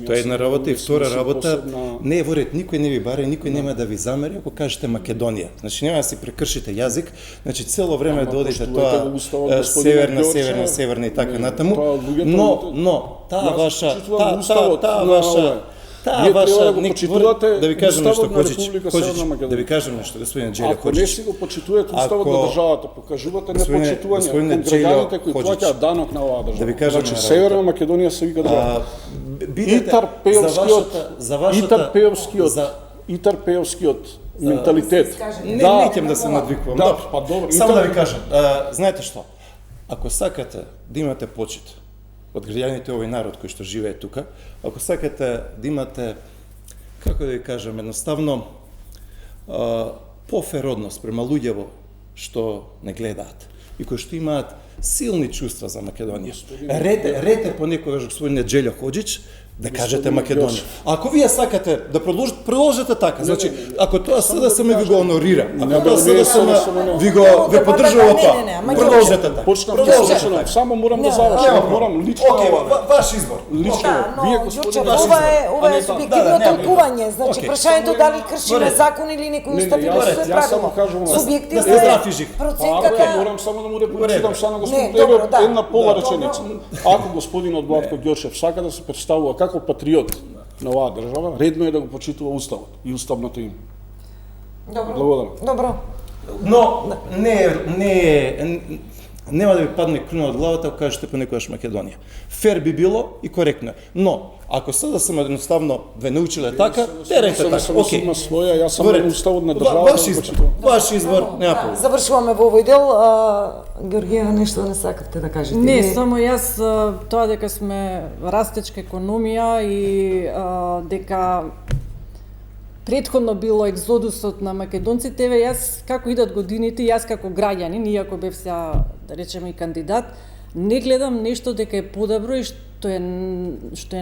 Тоа е една работа и втора работа. Не е во ред, никој не ви баре, никој нема да ви замери ако кажете Македонија. Значи нема да си прекршите јазик, значи цело време да одите тоа северна и така натаму. Но таа ваша Вие треба да го почитувате да ви кажам нешто, Коџич, да ви кажам нешто, господин Џелјо Коџич. Ако не си го почитувате уставот на државата, покажувате непочитување кон граѓаните кои плаќаат данок на оваа држава. Да ви кажам, значи Северна Македонија се вика држава. И Тарпеевскиот менталитет. Не ќе да се надвикувам. Добро. Само да ви кажам, знаете што? Ако сакате да имате почит од граѓаните овој народ кој што живее тука, ако сакате да имате, како да ви кажам, едноставно пофер однос према луѓево што не гледаат и кои што имаат силни чувства за Македонија. Рете понекогаш, господине Џелјо Коџич, да кажете Македонија. Ако вие сакате да продолжите така, значи ако тоа СДСМ ви го онорира, ако тоа СДСМ ви поддржува тоа, продолжете така. Почнав, само морам да завршам, морам лично ваш избор. Лично, вие господине, ова е субјективно толкување, значи прашањето дали кршиме закон или некој устапи во свој правило. Субјективно проценката. Морам само да му реплицирам само господин една пола реченица. Ако господинот Владко Ѓорчев сака да се представува како патриот на оваа држава, редно е да го почитува уставот и уставното име. Добро. Но нема да ви падне круна од главата ако кажете понекогаш Македонија. Фер би било и коректно. Но ако да сме едноставно ве научиле така, терете така. Океј. Има своја, јас сам на уставот на државата. Ваш избор, нема проблем. Завршуваме во овој дел. Георгиева, нешто не сакате да кажете? Не, само јас тоа дека сме растечка економија и дека претходно било екзодусот на македонците, јас како идат годините, јас како граѓанин, иако бев сега, да речеме, и кандидат, не гледам нешто дека е подобро и што е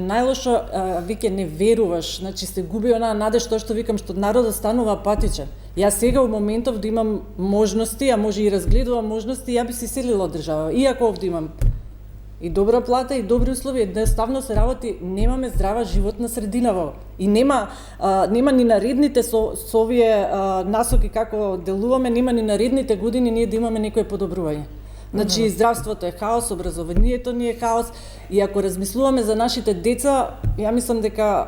најлошо, веќе не веруваш, значи се губи онаа надеж, тоа што викам, што народот станува апатичен. Јас сега во моментов да имам можности, а може и разгледувам можности, ја би се селила од држава, иако овде имам и добра плата и добри услови, едноставно се работи, немаме здрава животна средина во. И нема ни наредните со овие насоки како делуваме, нема ни наредните години ние да имаме некое подобрување. Значи здравството е хаос, образованието ни е хаос и ако размислуваме за нашите деца, ја мислам дека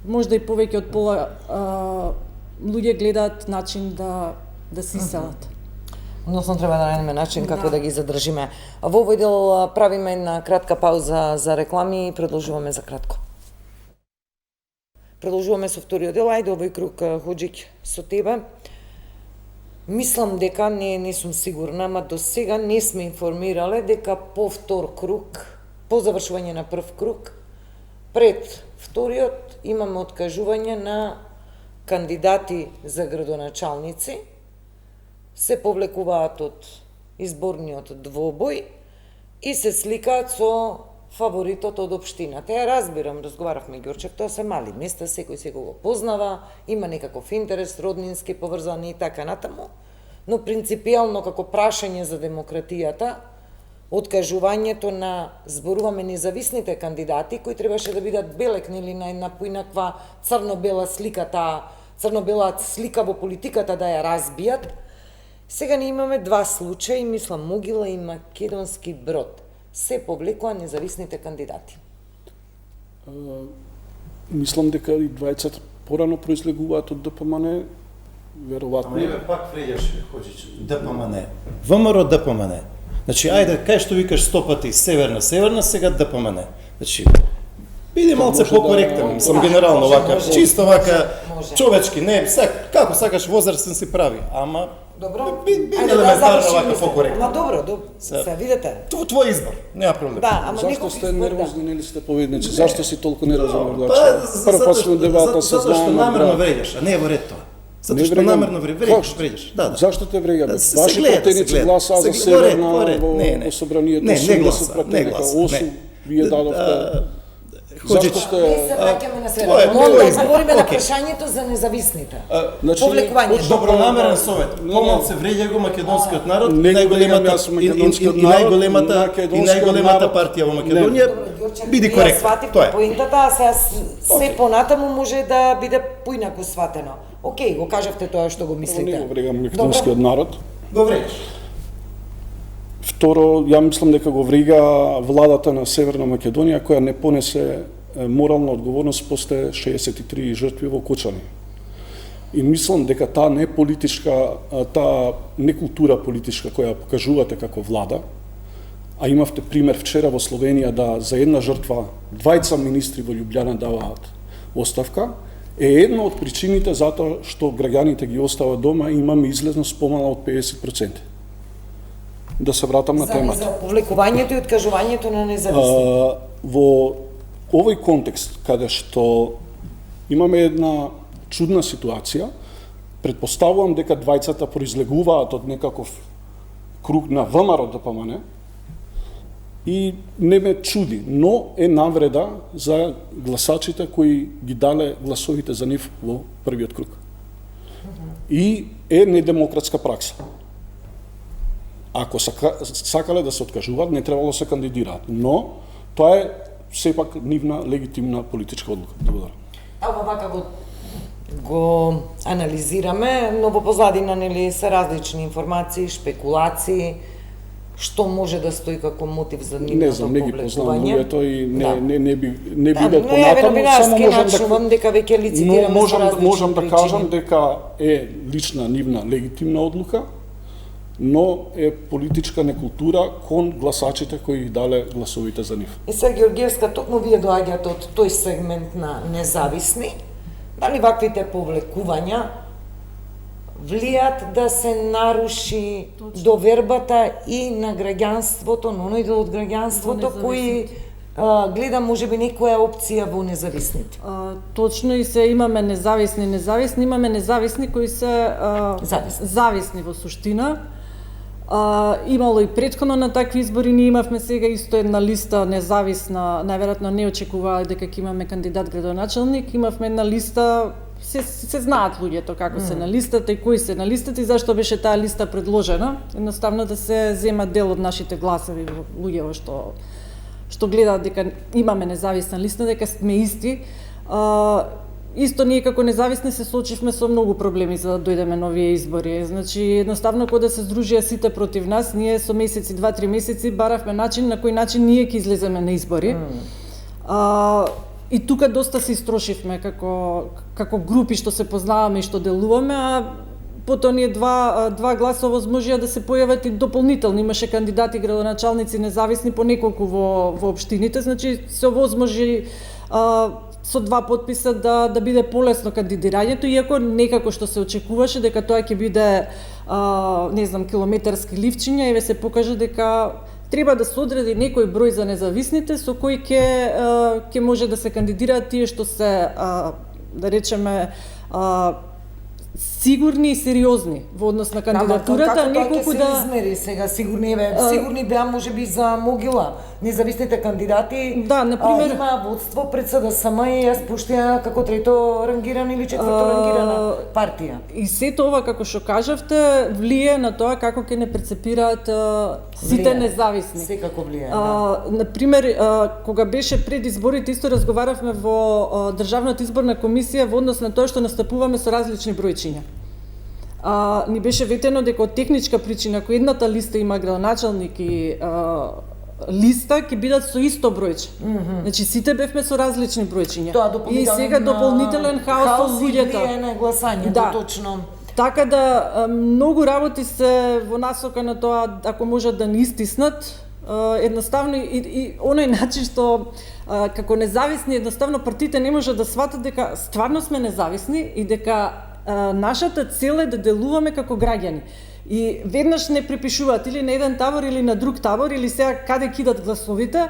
можда и повеќе од пола луѓе гледаат начин да се иселат. Односно треба да најдеме начин како да ги задржиме. Во овој дел правиме една кратка пауза за реклами и продолжуваме за кратко. Продолжуваме со вториот дел. Ајде овој круг, Хоџик, со тебе. Мислам дека не сум сигурна, ама до сега не сме информирале дека по втор круг, по завршување на прв круг, пред вториот имаме откажување на кандидати за градоначалници, се повлекуваат од изборниот двобој и се сликаат со фаворитот од општината. Ја разбирам, разговаравме Ѓорчев, тоа се мали места, секој го познава, има некаков интерес, роднински поврзани и така натаму, но принципијално како прашање за демократијата, откажувањето на, зборуваме, независните кандидати, кои требаше да бидат белекнили на една поинаква црно-бела слика во политиката да ја разбијат. Сега не имаме два случаи, мислам Могила и Македонски Брод. Се повлекува независните кандидати. Мислам дека и двајцата порано произлегуваат од ДПМН, веројатно. Ама пак вреѓаш, Хоџич, ДПМН. ВМРО ДПМН. Значи, ајде, кај што викаш 100 пати северна, сега ДПМН. Значи, биде малце покоректен, сам генерално вака, чисто вака, човечки, не, сега, ако сакаш возрастен си прави, ама Добро. би Ајде елементарно завршиме вака се. покоректно. Ма добро, се видите. Твој избор, нема проблем. Да, ама Зашто некој сте избор, да. нервозни, нели сте победници? Зашто си толку нервозен? Затоа почнува дебата со затоа што знаеме намерно брат. вреѓаш, а не е во ред тоа. Затоа Не што вреѓам. намерно вреѓаш, Како? вреѓаш. Да, да. Зашто те вреѓаме? Да, се Ваши гледа, пратеници се гледа. гласаа за Се гледа, Северна во ред, во собранието, не 80 гласа, пратеника, гласа, 8 вие дадовте. Ходжич, Зашто Не сте се враќаме на Тоа е себе. Мога твој да избор. одговориме на Окей. прашањето за независните. Значи, Повлекувањето. добронамерен совет. Помал се вреѓа го македонскиот народ и Не го најголемата вреѓам јас македонскиот и народ, најголемата народ. партија во Македонија биди Ја коректна. сватив Тоа е. поентата, а сега се понатаму може да биде поинаку сватено. Океј, го кажавте тоа што го мислите. Не го врегам македонскиот народ. Го вреѓаш. Второ, ја мислам дека го врега владата на Северна Македонија која не понесе морална одговорност после 63 жртви во Кочани. И мислам дека таа не политичка, таа не култура политичка која покажувате како влада, а имавте пример вчера во Словенија да за една жртва двајца министри во Љубљана даваат оставка, е една од причините затоа што граѓаните ги остават дома и имаме излезност помала од 50%. Да се вратам на темата. За повлекувањето и откажувањето на независни. Во овој контекст, каде што имаме една чудна ситуација, предпоставувам дека двајцата произлегуваат од некаков круг на ВМРО ДПМН и не ме чуди, но е навреда за гласачите кои ги дале гласовите за нив во првиот круг. И е недемократска пракса. Ако сакале да се откажуваат, не требало да се кандидираат, но тоа е сепак нивна легитимна политичка одлука. Благодарам. Ама вака го анализираме, но во позадина нели се различни информации, шпекулации, што може да стои како мотив за нивното Не знам, не ги познавам повлекување. луѓето и Да. не би Да, бидел но ја понатаму, само новинарски можам начнувам дека веќе лицитираме можам со различни да причини. кажам дека е лична нивна легитимна одлука, но е политичка некултура кон гласачите кои ги дале гласовите за нив. И сега Георгиевска, токму вие доаѓате од тој сегмент на независни, дали ваквите повлекувања влијат да се наруши довербата и на граѓанството, но оној дел од граѓанството кои гледа можеби некоја опција во независните. Точно, и се имаме независни, имаме независни кои се зависни во суштина. Имало и претходно на такви избори, ние имавме сега исто една листа независна, најверојатно не очекуваа дека ќе имаме кандидат градоначелник, имавме една листа, се знаат луѓето како се на листата и кои се на листата и зашто беше таа листа предложена, едноставно да се земат дел од нашите гласови луѓе што гледаат дека имаме независна листа, дека сме исти. Исто ние како независни се соочивме со многу проблеми за да дојдеме на овие избори. Значи, едноставно кога да се здружија сите против нас, ние со месеци, 2-3 месеци баравме начин на кој начин ние ќе излеземе на избори. И тука доста се истрошивме како групи што се познаваме и што делуваме, а потоа ние два гласа возможија да се појават и дополнително. Имаше кандидати градоначалници независни по неколку во општините, значи се овозможи со 2 потписа да биде полесно кандидирањето, иако некако што се очекуваше дека тоа ќе биде не знам километарски ливчиња и се покаже дека треба да се одреди некој број за независните со кој ќе може да се кандидираат тие што се да речеме сигурни и сериозни во однос на кандидатурата, неколку да измери сега сигурни беа можеби за могила. Независните кандидати да, например, има водство пред СДСМ и ја спуштија како трето рангирана или четврто рангирана партија. И сето ова како што кажавте влие на тоа како ќе не прецепираат сите независни. Секако влие. Например, кога беше пред изборите исто разговаравме во Државната изборна комисија во однос на тоа што настапуваме со различни бројчиња. Ни беше ветено дека од техничка причина кој едната листа има градоначалник и листа ќе бидат со исто бројче. Значи сите бевме со различни бројчиња. И сега дополнителен хаос со луѓето. На гласањето, да. точно. Така да многу работи се во насока на тоа ако можат да ни истиснат, едноставно и оној начин што како независни едноставно партиите не можат да сватат дека стварно сме независни и дека нашата цел е да делуваме како граѓани. И веднаш не припишуваат или на еден табор или на друг табор или сега каде кидат гласовите,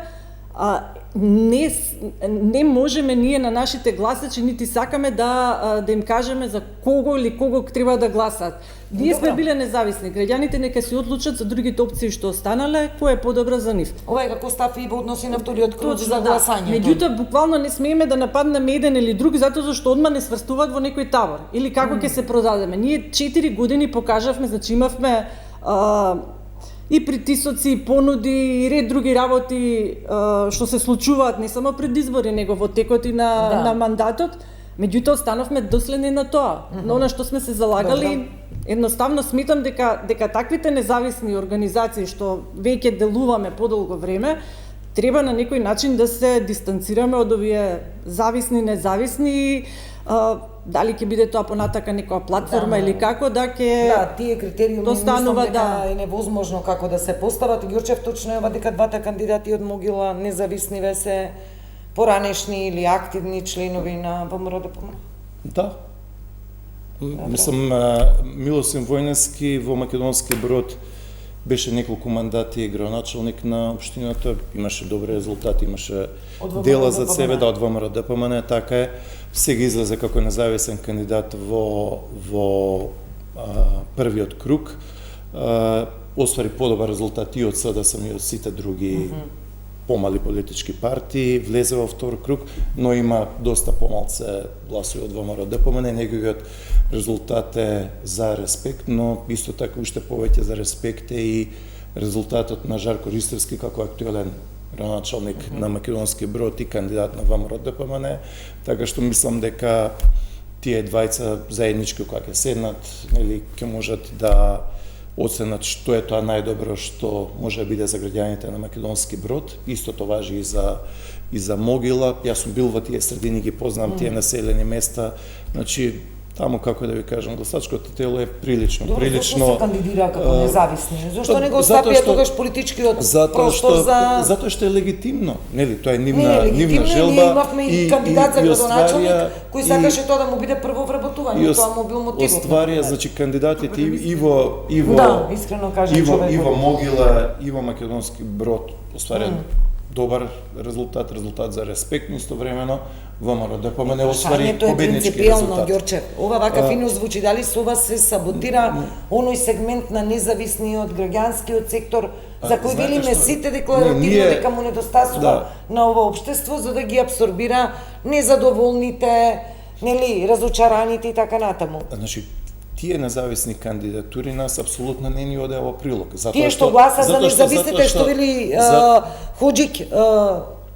не можеме ние на нашите гласачи нити сакаме да им кажеме за кого или кого треба да гласат. Ние сме биле независни, граѓаните нека се одлучат за другите опции што останале, кој е подобро за нив. Ова е како став и во односи на вториот круг за гласање. Меѓутоа буквално не смееме да нападнеме еден или друг затоа зашто одма не сврстуваат во некој табор или како ќе се продадеме. Ние 4 години покажавме, значи имавме и притисоци, и понуди, и ред други работи што се случуваат не само пред избори, него во текот и на мандатот. Меѓутоа остановме доследни на тоа. Но она што сме се залагали, едноставно сметам дека таквите независни организации што веќе делуваме подолго време, треба на некој начин да се дистанцираме од овие зависни, независни, дали ќе биде тоа понатака некоја платформа или како тие критериуми мислам дека е невозможно како да се постават. Ѓурчев точно е ова дека двата кандидати од Могила независни се поранешни или активни членови на ВМРО-ДПМНЕ. Да. Мислам, Милосим Војнески во Македонски Брод беше неколку мандати градоначалник на општината, имаше добри резултати, имаше дела за себе, од ВМРО-ДПМНЕ, така е. Сега излезе како независен кандидат во првиот круг. Оствари подобар резултат и од СДСМ и од сите други помали политички партии, влезе во втор круг, но има доста помалце гласови од ВМРО-ДПМНЕ, неговиот резултат е за респект, но исто така уште повеќе за респект е и резултатот на Жарко Ристевски како актуелен градоначалник на Македонски Брод и кандидат на ВМРО-ДПМНЕ, така што мислам дека тие двајца заеднички кога ќе седнат, нели ќе можат да оценат што е тоа најдобро што може да биде за граѓаните на Македонски Брод. Истото важи и за Могила. Јас сум бил во тие средини, ги познам тие населени места. Значи, таму, како да ви кажам, гласачкото тело е прилично. Зошто се кандидира како независни? Зошто не го стапија тогаш политичкиот простор за... Затоа што е легитимно. Нели, тоа е нивна желба. Ние имавме и кандидат за градоначалник кој сакаше тоа да му биде прво вработување, тоа му бил мотивот. Остварија, значи, кандидатите и во искрено кажам, и во Могила, и во Македонски Брод остварија добар резултат за респект, истовремено ВМРО-ДПМНЕ оствари победнички резултат. Ѓорчев, ова вака фино звучи, дали со ова се саботира оној сегмент на независниот граѓанскиот сектор за кој велиме сите декларативно дека му недостасува на ова општество за да ги абсорбира незадоволните, нели, разочараните и така натаму. Значи, тие независни кандидатури нас апсолутно не ни оде во прилог. Тие што гласа за независните, што вели Хоџик,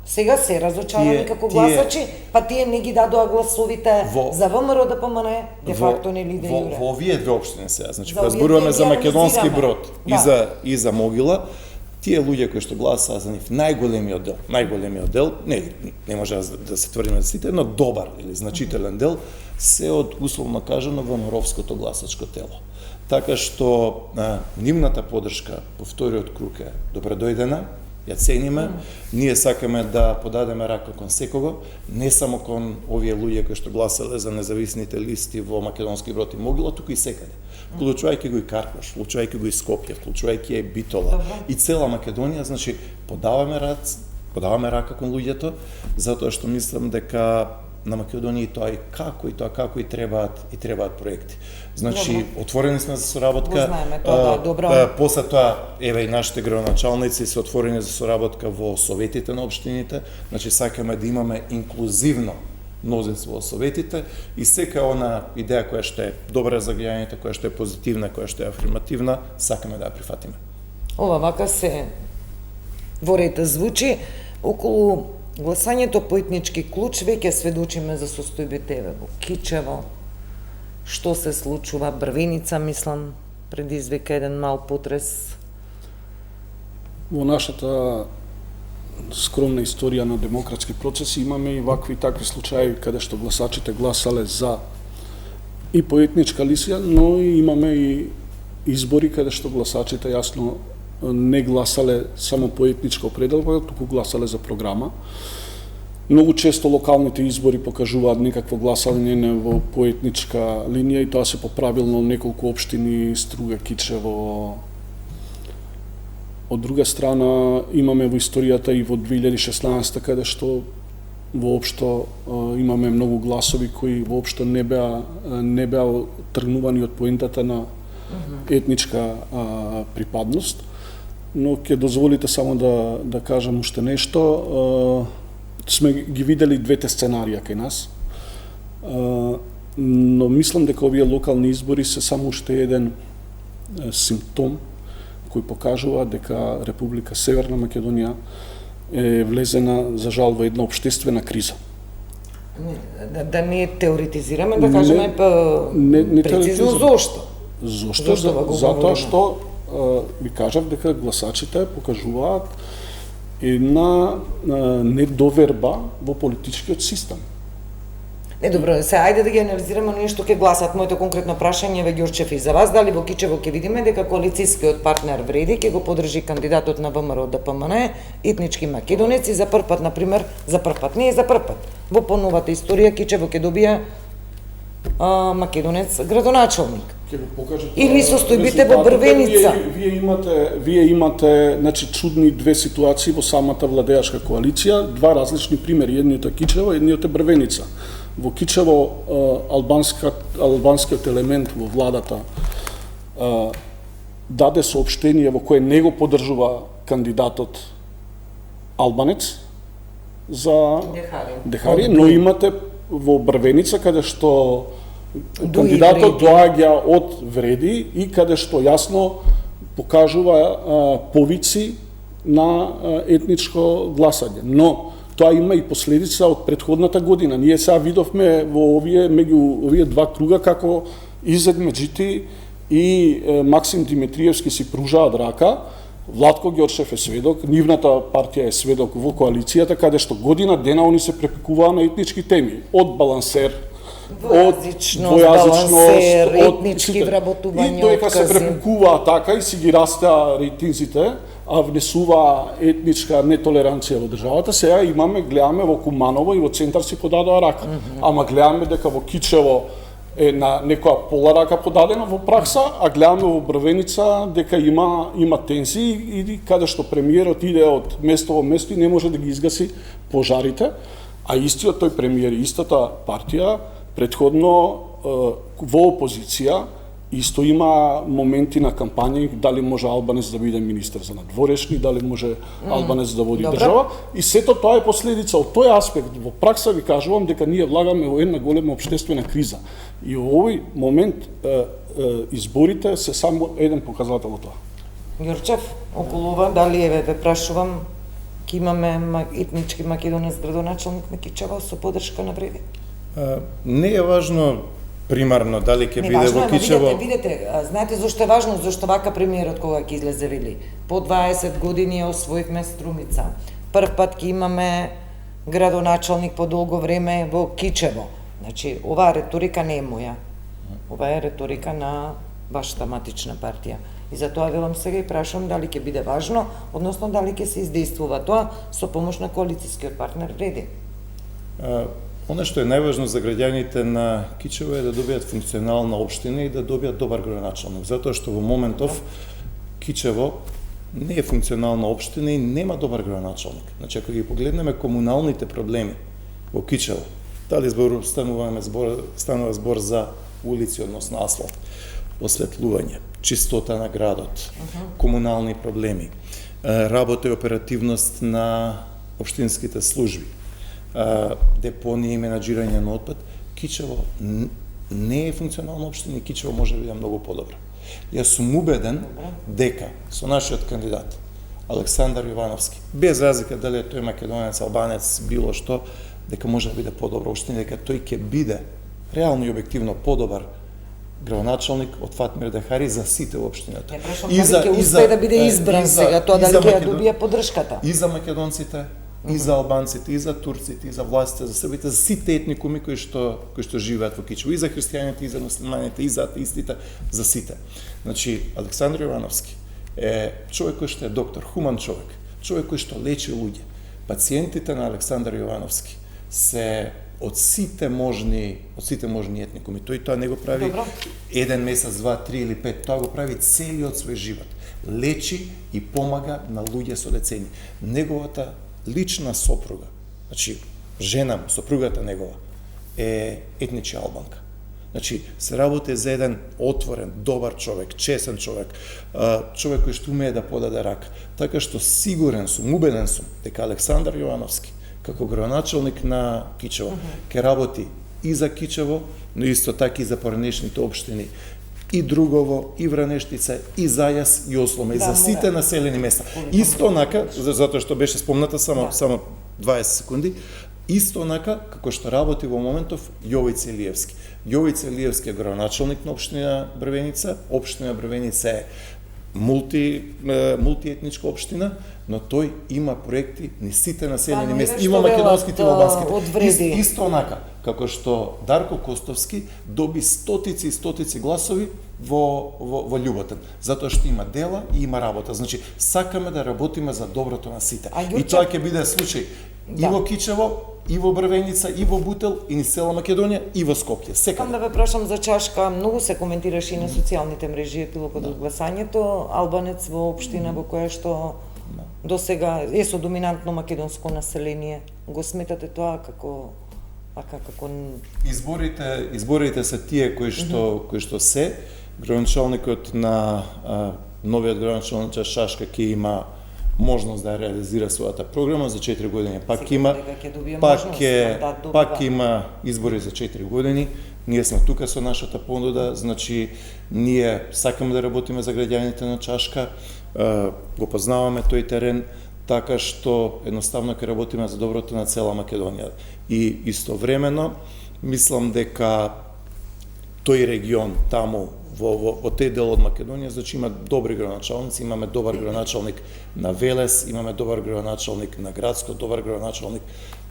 сега се разочарани како гласачи, па тие не ги дадоа гласовите за ВМРО-ДПМНЕ, де факто не ли де јуре. Во овие две општини сега, значи, кога зборуваме за Македонски Брод и за Могила, тие луѓе кои што гласаа за нив, најголемиот дел, не може да се тврдиме за сите, но добар или значителен дел, се од условно кажано ВМРО-вското гласачко тело. Така што нивната поддршка по вториот круг е добредојдена, ја цениме, ние сакаме да подадеме рака кон секого, не само кон овие луѓе кои што гласале за независните листи во Македонски Брод и Могила, туку и секаде. Вклучувајќи го и Карпаш, вклучувајќи го и Скопје, вклучувајќи и Битола и цела Македонија, значи подаваме рака кон луѓето, затоа што мислам дека на Македонија тоа како и требаат проекти. Значи, отворени сме за соработка. После тоа, еве и нашите градоначалници се отворени за соработка во советите на општините. Значи, сакаме да имаме инклузивно мнозинство во советите и сека она идеја која што е добра за граѓаните, која што е позитивна, која што е афирмативна, сакаме да ја прифатиме. Ова вака се во ред звучи. Околу гласањето по етнички клуч веќе сведочиме за состојбите во Кичево. Што се случува? Брвеница, мислам, предизвика еден мал потрес. Во нашата скромна историја на демократски процеси имаме и вакви такви случаи каде што гласачите гласале за и по етничка листа, но и имаме и избори каде што гласачите јасно не гласале само по етничка определба, туку гласале за програма. Многу често локалните избори покажуваат некакво гласање во поетничка линија и тоа се поправилно неколку општини Струга, Кичево. Од друга страна имаме во историјата и во 2016 каде што воопшто имаме многу гласови кои воопшто не беа тргнувани од поентата на етничка припадност. Но ќе дозволите само да кажам уште нешто. Сме ги видели двете сценарија кај нас, но мислам дека овие локални избори се само уште еден симптом кој покажува дека Република Северна Македонија е влезена, за жал, во една општествена криза. Да не теоретизираме, да кажеме прецизно зошто. Зошто? Затоа што ви кажав дека гласачите покажуваат една недоверба во политичкиот систем. Не, добро, се ајде да ги анализираме нешто ќе гласат. Моето конкретно прашање ве Ѓорчев и за вас, дали во Кичево ќе видиме дека коалицијскиот партнер вреди, ќе го подржи кандидатот на ВМРО ДПМН, етнички македонец и за прв пат, например, не за прв пат, во поновата историја Кичево ќе добија македонец градоначалник. Или состојбите во Брвеница. Вие имате значи чудни две ситуации во самата владеачка коалиција, два различни примери, едниот е Кичево, едниот е Брвеница. Во Кичево албанскиот елемент во владата даде соопштение во кое не го поддржува кандидатот албанец за Дехари, но имате во Брвеница каде што кандидатот доаѓа од Вреди и каде што јасно покажува повици на етничко гласање. Но тоа има и последица од претходната година. Ние сега видовме во меѓу овие два круга како Изет Меджити и Максим Димитриевски си пружаат рака. Владко Ѓорчев е сведок, нивната партија е сведок во коалицијата, каде што година дена они се препикуваа на етнички теми, од балансер, двојазичност, етнички вработување, и тоека се препикуваа така и си ги растеа рейтинзите, а внесува етничка нетолеранција во државата. Сега гледаме во Куманово и во Центар си подадоа рака. Ама гледаме дека во Кичево е на некоја пола рака подадена во пракса, а гледаме во Брвеница дека има тензии и каде што премиерот иде од место во место и не може да ги изгаси пожарите, а истиот тој премиер, истата партија претходно во опозиција исто има моменти на кампања дали може албанец да биде министер за надворешни, дали може албанец да води држава, и сето тоа е последица од тој аспект. Во пракса ви кажувам дека ние влагаме во една голема општествена криза и во овој момент изборите се само еден показател од тоа. Ѓорчев, околу ова дали ве прашувам ќе имаме етнички македонец градоначалник на Кичево со поддршка на Вреди? Не е важно примарно дали ќе биде во Кичево. Видете, знаете зошто е важно? Зошто вака премиерот кога ќе излезе вели по 20 години освоивме Струмица. Прв пат ќе имаме градоначалник по долго време во Кичево. Значи, оваа реторика не е моја. Ова е реторика на вашата матична партија. И затоа велам сега и прашам дали ќе биде важно, односно дали ќе се издействува тоа со помош на коалицијскиот партнер Вреди. Оно што е најважно за граѓаните на Кичево е да добијат функционална општина и да добијат добар градоначалник, затоа што во моментов Кичево не е функционална општина и нема добар градоначалник. Значи, ако ги погледнеме комуналните проблеми во Кичево, дали станува збор за улици, односно асфалт, осветлување, чистота на градот, комунални проблеми, работа и оперативност на општинските служби, депонија и менаџирање на отпад, Кичево не е функционална општина и Кичево може да биде многу подобро. Јас сум убеден дека со нашиот кандидат Александар Јовановски, без разлика дали е тој македонец, албанец, било што, дека може да биде подобра општина, дека тој ќе биде реално и објективно подобар градоначалник од Фатмир Дехари за сите во општината. И за ќе успее да биде избран сега, тоа дали ќе добие поддршката. И за македонците, и за албанците, и за турците, и за властите, за србите, за сите етникуми кои што живеат во Кичево, и за христијаните, и за муслиманите, и за атеистите, за сите. Значи, Александар Јовановски е човек кој што е доктор, хуман човек кој што лечи луѓе. Пациентите на Александар Јовановски се од сите можни етникуми. Тој тоа не го прави еден месец, 2, 3 или 5, тоа го прави целиот свој живот. Лечи и помага на луѓе со децени. Неговата лична сопруга, значи жена, сопругата негова, е етничка албанка. Значи, се работи за еден отворен, добар човек, чесен човек, човек кој што умее да подаде рака. Така што сигурен сум, убеден сум, дека Александар Јовановски, како градоначалник на Кичево, ќе работи и за Кичево, но исто така и за поранешните општини, и Другово, и Вранештица, и Зајас, и Осломе, и за сите населени места. Исто онака, затоа што беше спомната само 20 секунди, исто онака како што работи во моментов Јовица Илиевски. Јовица Илиевски е градоначалник на општина Брвеница. Општина Брвеница е мултиетничка општина, но тој има проекти низ сите населени места. Има македонските и албанските. Исто онака како што Дарко Костовски доби стотици и стотици гласови во Љуботен, затоа што има дела и има работа. Значи, сакаме да работиме за доброто на сите. И тоа ќе биде случај и во Кичево, и во Брвеница, и во Бутел, и низ цела Македонија, и во Скопје. Секаде. Да ве прашам за чашка, многу се коментираше и на социјалните мрежи епилогот од гласањето, албанец во општина во која што до сега е со доминантно македонско население. Го сметате тоа како Изборите се тие кои што се градоначалникот на новиот градоначалник Шашка ќе има можност да реализира својата програма за 4 години. Пак има избори за 4 години. Ние сме тука со нашата понуда, значи ние сакаме да работиме за граѓаните на Чашка, го познаваме тој терен, така што едноставно ќе работиме за доброто на цела Македонија. И истовремено мислам дека тој регион таму во тој дел од Македонија, значи има добри градоначалници, имаме добар градоначалник на Велес, имаме добар градоначалник на Градско, добар градоначалник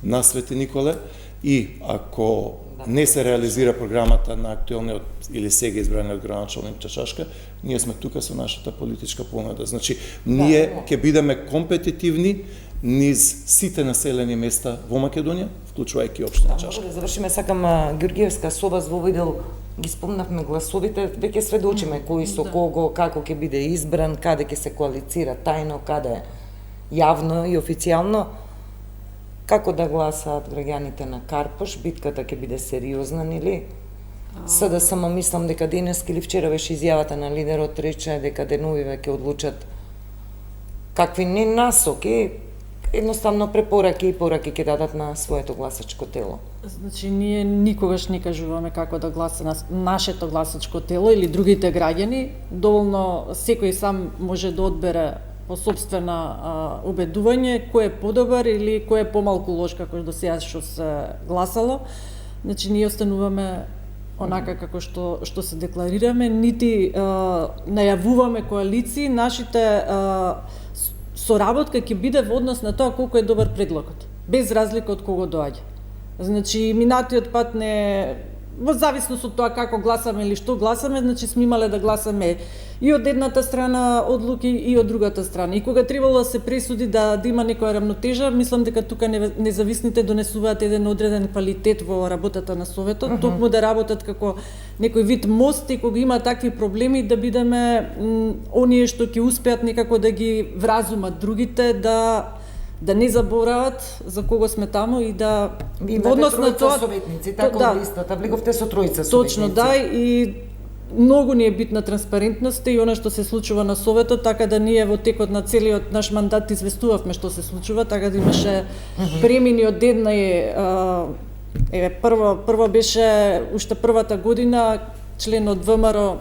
на Свети Николе, и ако не се реализира програмата на актуелниот или сега избраниот градоначалник Чашашка, ние сме тука со нашата политичка понуда. Значи, ние ќе бидеме компетитивни низ сите населени места во Македонија, вклучувајќи општина Чашка. Да завршиме, сакам Ѓурѓиевска соба во видел, ги спомнавме гласовите, веќе сведочиме кои со кого, како ќе биде избран, каде ќе се коалицира тајно, каде јавно и официјално. Како да гласаат граѓаните на Карпош? Битката ќе биде сериозна, нели? СДСМ мислам дека денес или вчера беше изјавата на лидерот, рече дека деновиве ќе одлучат какви не насоки, едноставно препораки и пораки ќе дадат на своето гласачко тело. Значи, ние никогаш не кажуваме како да гласа на нашето гласачко тело или другите граѓани. Доволно секој сам може да одбере по собствена убедување кој е подобар или кој е помалку лош како до сега што се гласало. Значи, ние остануваме онака како што се декларираме, нити најавуваме коалиции, нашите соработка ќе биде во однос на тоа колку е добар предлогот, без разлика од кого доаѓа. Значи, минатиот пат не, во зависност од тоа како гласаме или што гласаме, значи сме имале да гласаме и од едната страна одлуки и од другата страна. И кога требало да се пресуди да има некоја рамнотежа, мислам дека тука независните донесуваат еден одреден квалитет во работата на Советот, токму да работат како некој вид мост, и кога има такви проблеми да бидеме оние што ќе успеат некако да ги вразумат другите, да не заборават за кого сме таму и да во однос на тоа советници, така од листата, влеговте со тројца советници. Точно, да, и многу ни е битна транспарентноста и она што се случува на Советот, така да ние во текот на целиот наш мандат известувавме што се случува, така да имаше премини од една прво беше уште првата година член од ВМРО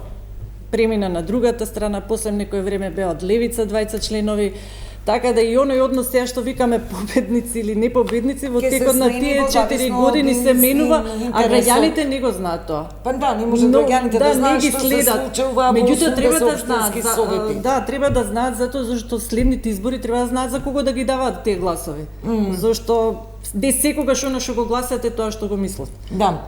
премина на другата страна, после некое време беа од левица двајца членови. Така да и оној однос сега што викаме победници или не победници во текот на тие 4 години се менува, а граѓаните не го знаат тоа. Па да, не може граѓаните да знаат што се случува во меѓутоа треба да општински совети. Да, треба да знаат затоа зашто следните избори треба да знаат за кого да ги даваат тие гласови. Зашто без секогаш оно што го гласате тоа што го мислат. Да.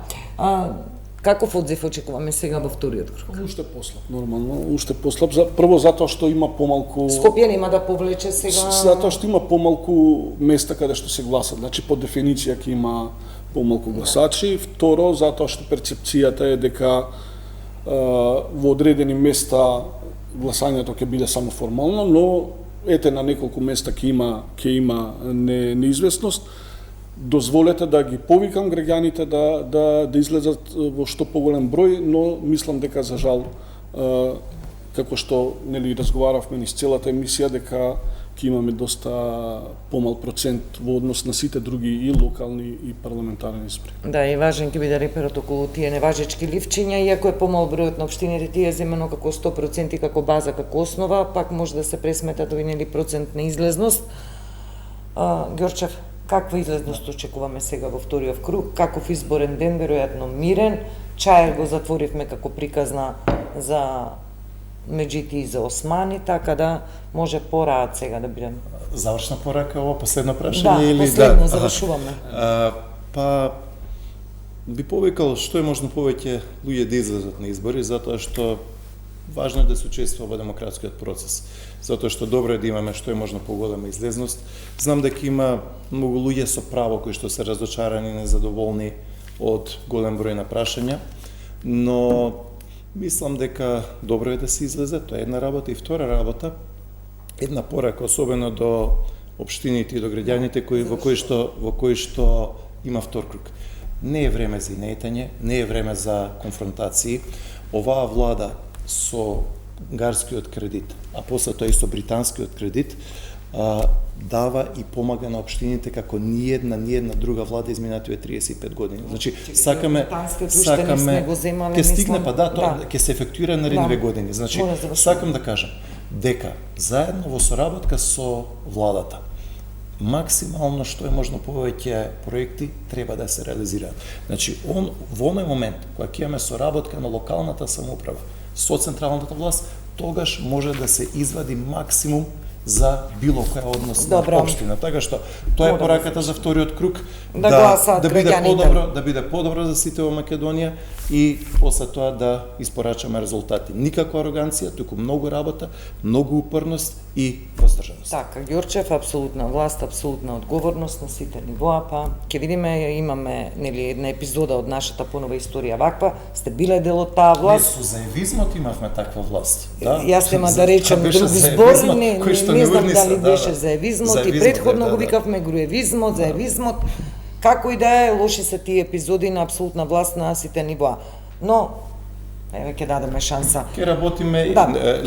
Каков одзив очекуваме сега во вториот круг? Уште послаб, нормално, уште послаб. Прво затоа што има помалку Скопје нема да повлече сега. Затоа што има помалку места каде што се гласат, значи по дефиниција ќе има помалку гласачи. Второ, затоа што перцепцијата е дека во одредени места гласањето ќе биде само формално, но ете на неколку места ќе има неизвестност. Дозволете да ги повикам граѓаните да излезат во што поголем број, но мислам дека за жал како што нели разговаравме низ целата емисија дека ќе имаме доста помал процент во однос на сите други и локални и парламентарни избори. Да, и важен ќе биде реперот околу тие неважечки ливчиња, иако е помал бројот на општините, тие земено како 100% како база, како основа, пак може да се пресмета тој нели процент на излезност. Ѓорчев, каква излезност очекуваме сега во вториот круг? Каков изборен ден, веројатно мирен? Чаер го затворивме како приказна за Меджити и за Османи, така да може пораат сега да бидем. Завршна порака, ова последно прашање Да, или последно завршуваме. Па би повикал што е можно повеќе луѓе да излезат на избори, затоа што важно е да се учествува во демократскиот процес. Затоа што добро е да имаме што е можно поголема излезност. Знам дека има многу луѓе со право кои што се разочарани и незадоволни од голем број на прашања, но мислам дека добро е да се излезе, тоа е една работа, и втора работа, една порака особено до општините и до граѓаните во кои што има втор круг. Не е време за инејтање, не е време за конфронтации. Оваа влада со унгарскиот кредит, а после тоа и со британскиот кредит, дава и помага на општините како ни една друга влада изминативе 35 години. Значи, сакаме ќе стигне, па да, тоа ќе се ефектуира наредни 2 години. Значи, сакам да кажам дека заедно во соработка со владата максимално што е можно повеќе проекти треба да се реализираат. Значи, во оној момент кога ќе имаме соработка на локалната самоуправа со централната власт, тогаш може да се извади максимум за било која однос на општина. Така што тоа е пораката за вториот круг, да биде подобро за сите во Македонија и после тоа да испорачаме резултати. Никаква ароганција, туку многу работа, многу упорност и воздржаност. Така, Ѓорчев, апсолутна власт, апсолутна одговорност на сите нивоа, па ќе видиме, имаме нели една епизода од нашата понова историја ваква, сте биле дел од таа власт. Не, со заевизмот имавме таква власт. Да? Јас нема да речем друг збор, не знам дали беше заевизмот и претходно го викавме груевизмот, заевизмот. Како и да е, лоши се тие епизоди на апсолутна власт на сите нивоа. Но еве ќе дадеме шанса. Ќе работиме,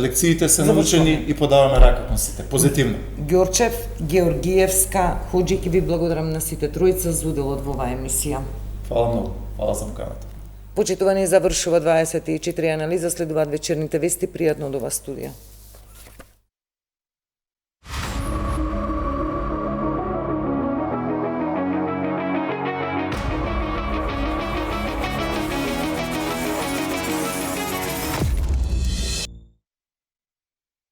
лекциите се научени и подаваме рака кон сите, позитивно. Ѓорчев, Георгиевска, Хоџи, ќе ви благодарам на сите тројца за уделот во оваа емисија. Фала многу, фала за поканата. Почитувани, завршува 24 анализа, следуваат вечерните вести, пријатно од ова студија.